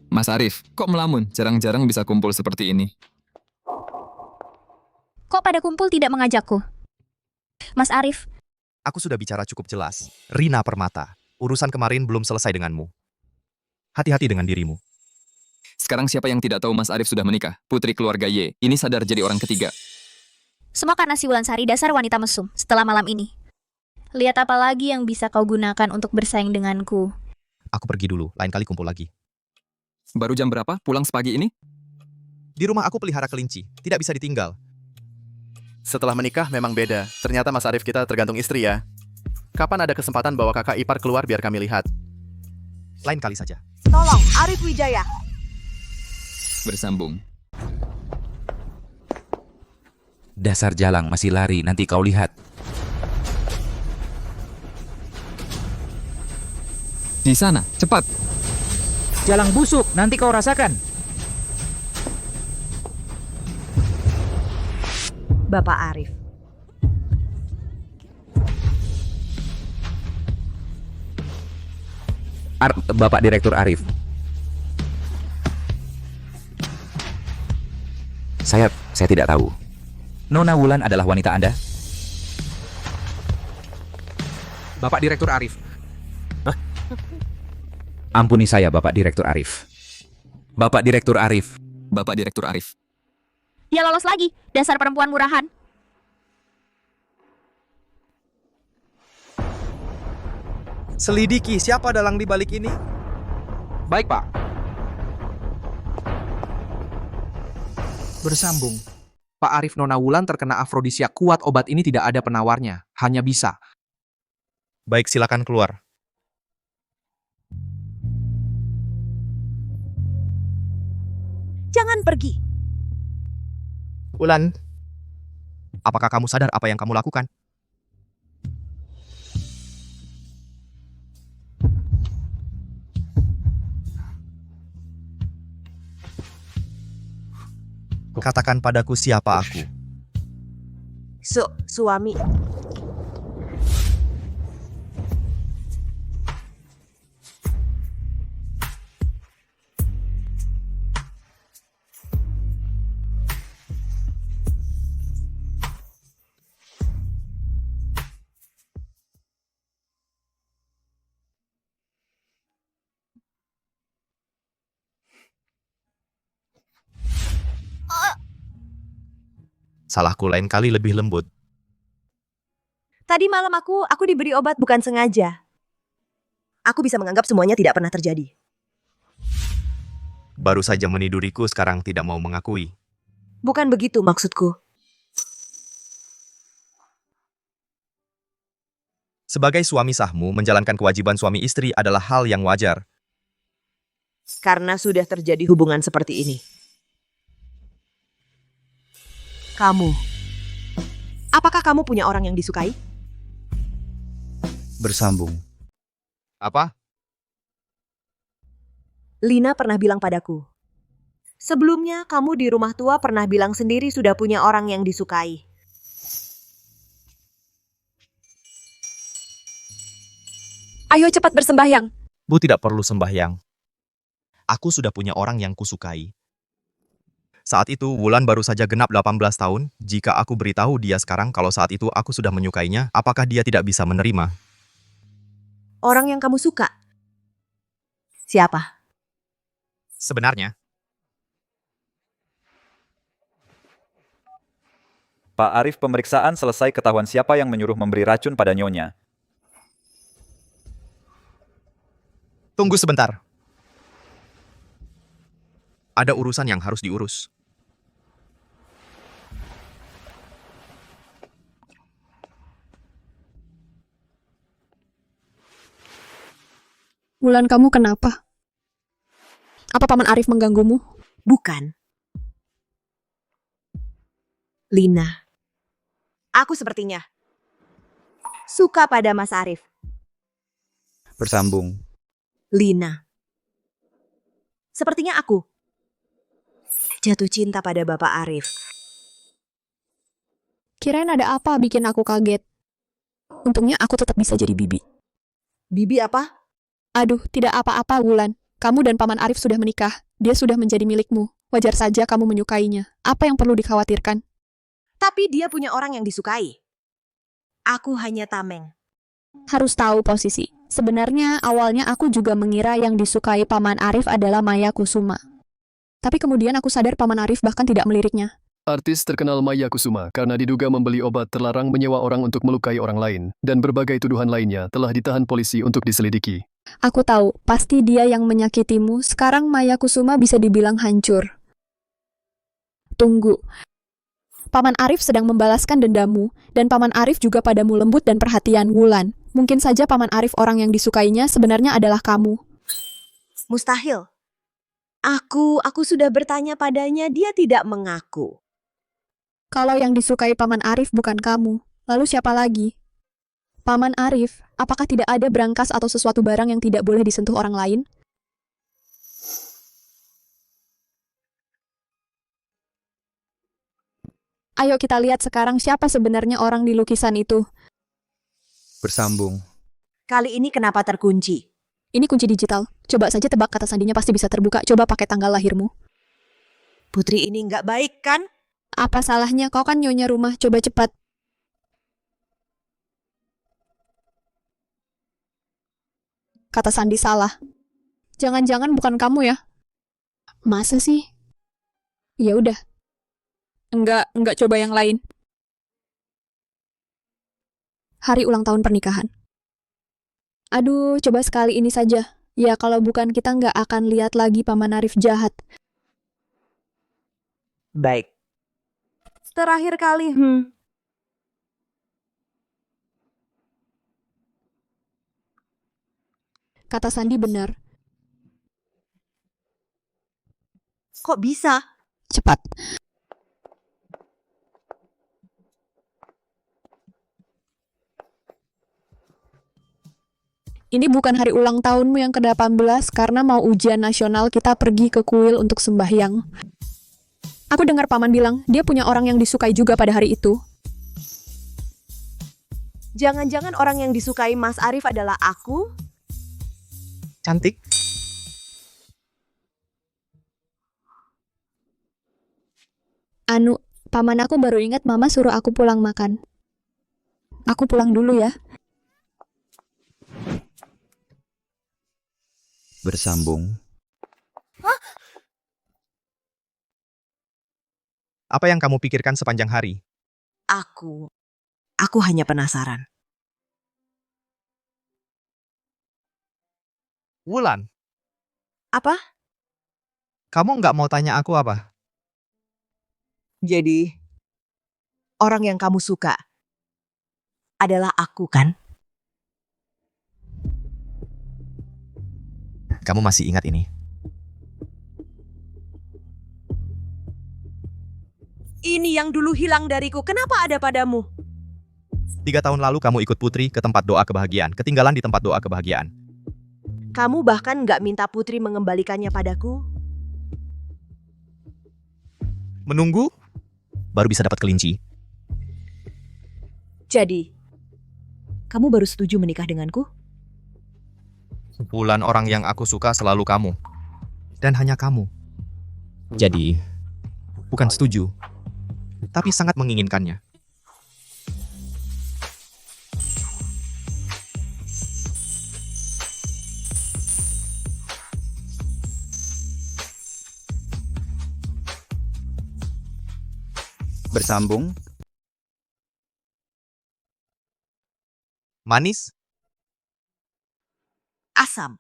Mas Arif, kok melamun? Jarang-jarang bisa kumpul seperti ini. Kok pada kumpul tidak mengajakku? Mas Arif, Aku sudah bicara cukup jelas. Rina Permata, urusan kemarin belum selesai denganmu. Hati-hati dengan dirimu. Sekarang siapa yang tidak tahu Mas Arif sudah menikah? Putri keluarga Y. Ini sadar jadi orang ketiga. semua karena si Wulansari dasar wanita mesum setelah malam ini. Lihat apa lagi yang bisa kau gunakan untuk bersaing denganku. Aku pergi dulu, lain kali kumpul lagi. Baru jam berapa pulang sepagi ini? Di rumah aku pelihara kelinci, tidak bisa ditinggal. Setelah menikah memang beda. Ternyata Mas Arif kita tergantung istri ya. Kapan ada kesempatan bawa kakak ipar keluar biar kami lihat? Lain kali saja. Tolong, Arif Wijaya. Bersambung. Dasar jalang masih lari, nanti kau lihat. Di sana, cepat. Jalang busuk, nanti kau rasakan. Bapak Arif. Bapak Direktur Arif. Saya tidak tahu. Nona Wulan adalah wanita Anda? Bapak Direktur Arif. Ampuni saya, Bapak Direktur Arif. Bapak Direktur Arif. Bapak Direktur Arif. Ya lolos lagi, dasar perempuan murahan. Selidiki siapa dalang di balik ini. Baik, Pak. Bersambung. Pak Arif, Nona Wulan terkena afrodisia kuat, obat ini tidak ada penawarnya, hanya bisa. Baik, silakan keluar. Jangan pergi. Wulan, apakah kamu sadar apa yang kamu lakukan? Katakan padaku siapa aku. Suami. Salahku lain kali lebih lembut. Tadi malam aku diberi obat bukan sengaja. Aku bisa menganggap semuanya tidak pernah terjadi. Baru saja meniduriku, sekarang tidak mau mengakui. Bukan begitu maksudku. Sebagai suami sahmu, menjalankan kewajiban suami istri adalah hal yang wajar. Karena sudah terjadi hubungan seperti ini. Kamu. Apakah kamu punya orang yang disukai? Bersambung. Apa? Lina pernah bilang padaku. Sebelumnya kamu di rumah tua pernah bilang sendiri sudah punya orang yang disukai. Ayo cepat bersembahyang. Bu tidak perlu sembahyang. Aku sudah punya orang yang kusukai. Saat itu, Wulan baru saja genap 18 tahun. Jika aku beritahu dia sekarang kalau saat itu aku sudah menyukainya, apakah dia tidak bisa menerima? Orang yang kamu suka? Siapa? Sebenarnya, Pak Arif, pemeriksaan selesai, ketahuan siapa yang menyuruh memberi racun pada Nyonya. tunggu sebentar. Ada urusan yang harus diurus. Wulan, kamu kenapa? Apa Paman Arif mengganggumu? Bukan. Lina. Aku sepertinya suka pada Mas Arif. Bersambung. Lina. Sepertinya aku jatuh cinta pada Bapak Arif. Kirain ada apa bikin aku kaget. Untungnya aku tetap bisa jadi bibi. Bibi apa? Aduh, tidak apa-apa, Wulan. Kamu dan Paman Arif sudah menikah. Dia sudah menjadi milikmu. Wajar saja kamu menyukainya. Apa yang perlu dikhawatirkan? Tapi dia punya orang yang disukai. Aku hanya tameng. Harus tahu posisi. Sebenarnya awalnya aku juga mengira yang disukai Paman Arif adalah Maya Kusuma. Tapi kemudian aku sadar Paman Arif bahkan tidak meliriknya. Artis terkenal Maya Kusuma karena diduga membeli obat terlarang, menyewa orang untuk melukai orang lain, dan berbagai tuduhan lainnya telah ditahan polisi untuk diselidiki. Aku tahu, pasti dia yang menyakitimu. Sekarang Maya Kusuma bisa dibilang hancur. Tunggu. Paman Arif sedang membalaskan dendamu, dan Paman Arif juga padamu lembut dan perhatian, Wulan. Mungkin saja Paman Arif orang yang disukainya sebenarnya adalah kamu. Mustahil. Aku sudah bertanya padanya, dia tidak mengaku. Kalau yang disukai Paman Arif bukan kamu, lalu siapa lagi? Paman Arif, apakah tidak ada brankas atau sesuatu barang yang tidak boleh disentuh orang lain? Ayo kita lihat sekarang siapa sebenarnya orang di lukisan itu. Bersambung. Kali ini kenapa terkunci? Ini kunci digital. Coba saja tebak kata sandinya, pasti bisa terbuka. Coba pakai tanggal lahirmu. Putri ini nggak baik kan? Apa salahnya? Kau kan nyonya rumah, coba cepat. Kata Sandi salah. Jangan-jangan bukan kamu ya? Masa sih? Ya udah. Enggak coba yang lain. Hari ulang tahun pernikahan. Aduh, coba sekali ini saja. Ya, kalau bukan kita nggak akan lihat lagi Paman Arif jahat. Baik. Terakhir kali, Kata Sandi benar. Kok bisa? Cepat. Ini bukan hari ulang tahunmu yang ke-18 karena mau ujian nasional kita pergi ke kuil untuk sembahyang. Aku dengar Paman bilang dia punya orang yang disukai juga pada hari itu. Jangan-jangan orang yang disukai Mas Arif adalah aku? Cantik. Paman aku baru ingat Mama suruh aku pulang makan. Aku pulang dulu ya. Bersambung. Apa yang kamu pikirkan sepanjang hari? Aku hanya penasaran. Wulan, Apa? kamu nggak mau tanya aku apa? Jadi, orang yang kamu suka adalah aku kan? Kamu masih ingat ini? Ini yang dulu hilang dariku, kenapa ada padamu? 3 tahun lalu kamu ikut Putri ke tempat doa kebahagiaan, ketinggalan di tempat doa kebahagiaan. Kamu bahkan nggak minta Putri mengembalikannya padaku? Menunggu, baru bisa dapat kelinci. Jadi, kamu baru setuju menikah denganku? Wulan, orang yang aku suka selalu kamu. Dan hanya kamu. Jadi, bukan setuju, tapi sangat menginginkannya. Bersambung. Manis, Asam.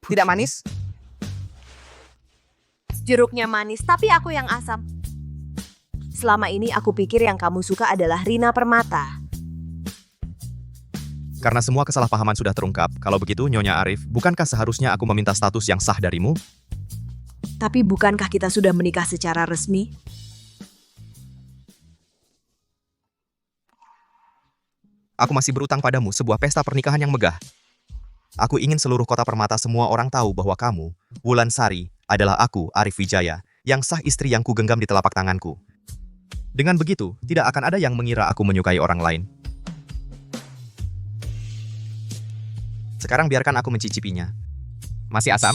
tidak manis. Jeruknya manis, tapi aku yang asam. Selama ini aku pikir yang kamu suka adalah Rina Permata. Karena semua kesalahpahaman sudah terungkap, kalau begitu Nyonya Arif, bukankah seharusnya aku meminta status yang sah darimu? Tapi bukankah kita sudah menikah secara resmi? Aku masih berutang padamu sebuah pesta pernikahan yang megah. Aku ingin seluruh kota Permata semua orang tahu bahwa kamu, Wulan Sari, adalah aku, Arif Wijaya, yang sah istri yang kugenggam di telapak tanganku. Dengan begitu, tidak akan ada yang mengira aku menyukai orang lain. Sekarang biarkan aku mencicipinya. Masih asam?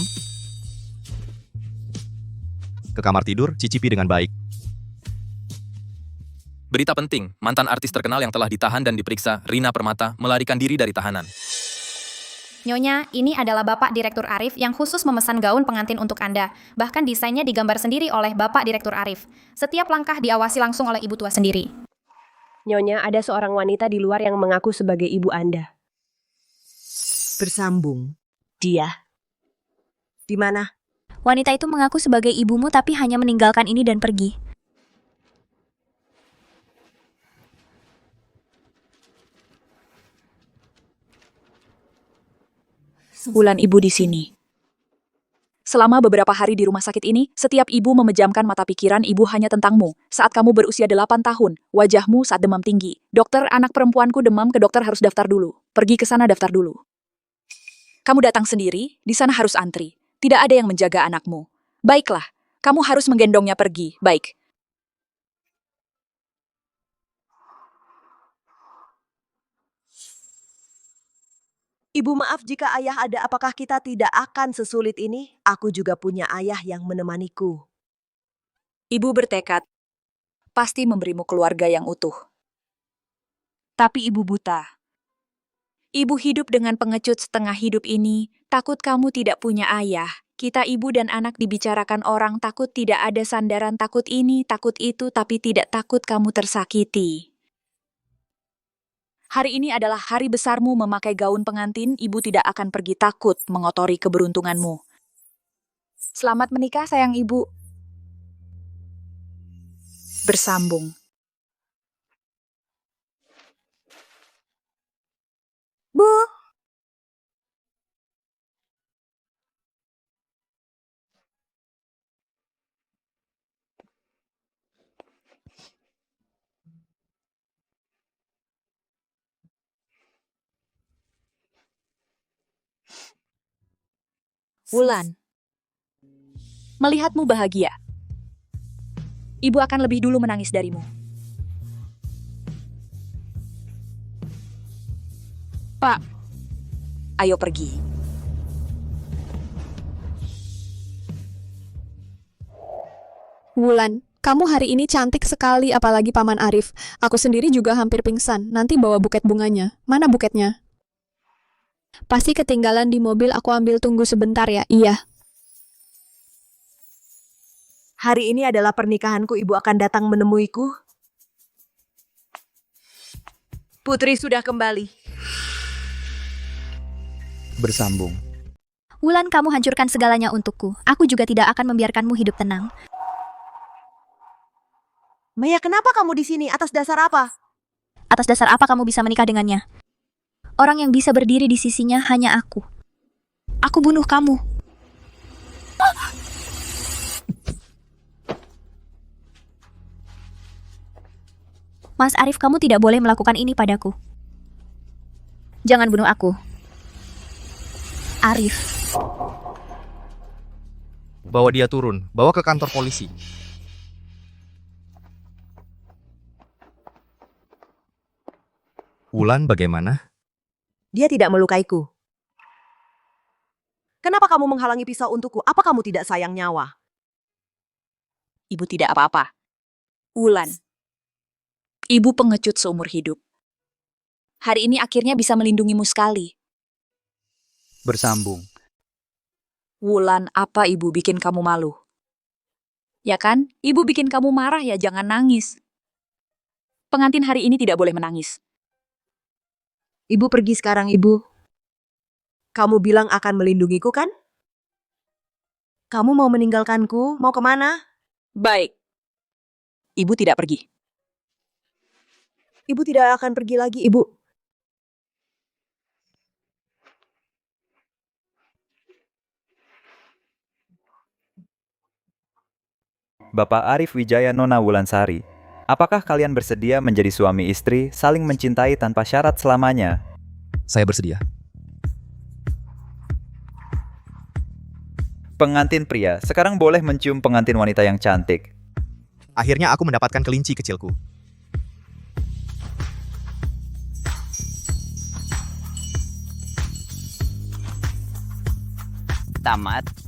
Ke kamar tidur, cicipi dengan baik. Berita penting, mantan artis terkenal yang telah ditahan dan diperiksa, Rina Permata, melarikan diri dari tahanan. Nyonya, ini adalah Bapak Direktur Arif yang khusus memesan gaun pengantin untuk Anda. Bahkan desainnya digambar sendiri oleh Bapak Direktur Arif. Setiap langkah diawasi langsung oleh ibu tua sendiri. Nyonya, ada seorang wanita di luar yang mengaku sebagai ibu Anda. Bersambung. Dia. Di mana? Wanita itu mengaku sebagai ibumu tapi hanya meninggalkan ini dan pergi. Wulan, ibu di sini. Selama beberapa hari di rumah sakit ini, setiap ibu memejamkan mata pikiran ibu hanya tentangmu. Saat kamu berusia 8 tahun, wajahmu saat demam tinggi. Dokter, anak perempuanku demam, ke dokter harus daftar dulu. Pergi ke sana daftar dulu. Kamu datang sendiri, di sana harus antri. Tidak ada yang menjaga anakmu. Baiklah, kamu harus menggendongnya pergi. Baik. Ibu maaf jika ayah ada, apakah kita tidak akan sesulit ini? Aku juga punya ayah yang menemaniku. Ibu bertekad pasti memberimu keluarga yang utuh. Tapi ibu buta. Ibu hidup dengan pengecut setengah hidup ini, takut kamu tidak punya ayah. Kita ibu dan anak dibicarakan orang, takut tidak ada sandaran, takut ini, takut itu, tapi tidak takut kamu tersakiti. Hari ini adalah hari besarmu memakai gaun pengantin, ibu tidak akan pergi takut mengotori keberuntunganmu. Selamat menikah sayang ibu. Bersambung. Bu, Wulan, melihatmu bahagia. Ibu akan lebih dulu menangis darimu. Pak, ayo pergi. Wulan, kamu hari ini cantik sekali apalagi Paman Arif. Aku sendiri juga hampir pingsan. Nanti bawa buket bunganya. Mana buketnya? Pasti ketinggalan di mobil, aku ambil, tunggu sebentar ya. Iya. hari ini adalah pernikahanku, ibu akan datang menemuiku. Putri sudah kembali. Bersambung. Wulan, kamu hancurkan segalanya untukku. Aku juga tidak akan membiarkanmu hidup tenang. Maya, kenapa kamu di sini? Atas dasar apa? Atas dasar apa kamu bisa menikah dengannya? Orang yang bisa berdiri di sisinya hanya aku. Aku bunuh kamu. Mas Arif, kamu tidak boleh melakukan ini padaku. Jangan bunuh aku. Arif. Bawa dia turun, bawa ke kantor polisi. Wulan bagaimana? Dia tidak melukaiku. Kenapa kamu menghalangi pisau untukku? Apa kamu tidak sayang nyawa? Ibu tidak apa-apa. Wulan, ibu pengecut seumur hidup. Hari ini akhirnya bisa melindungimu sekali. Bersambung. Wulan, apa ibu bikin kamu malu? Ya kan? Ibu bikin kamu marah ya, jangan nangis. Pengantin hari ini tidak boleh menangis. Ibu pergi sekarang, ibu. Kamu bilang akan melindungiku, kan? Kamu mau meninggalkanku? Mau kemana? Baik. Ibu tidak pergi. Ibu tidak akan pergi lagi, ibu. Bapak Arif Wijaya Nona Wulansari, apakah kalian bersedia menjadi suami istri, saling mencintai tanpa syarat selamanya? Saya bersedia. Pengantin pria, sekarang boleh mencium pengantin wanita yang cantik. Akhirnya aku mendapatkan kelinci kecilku. Tamat.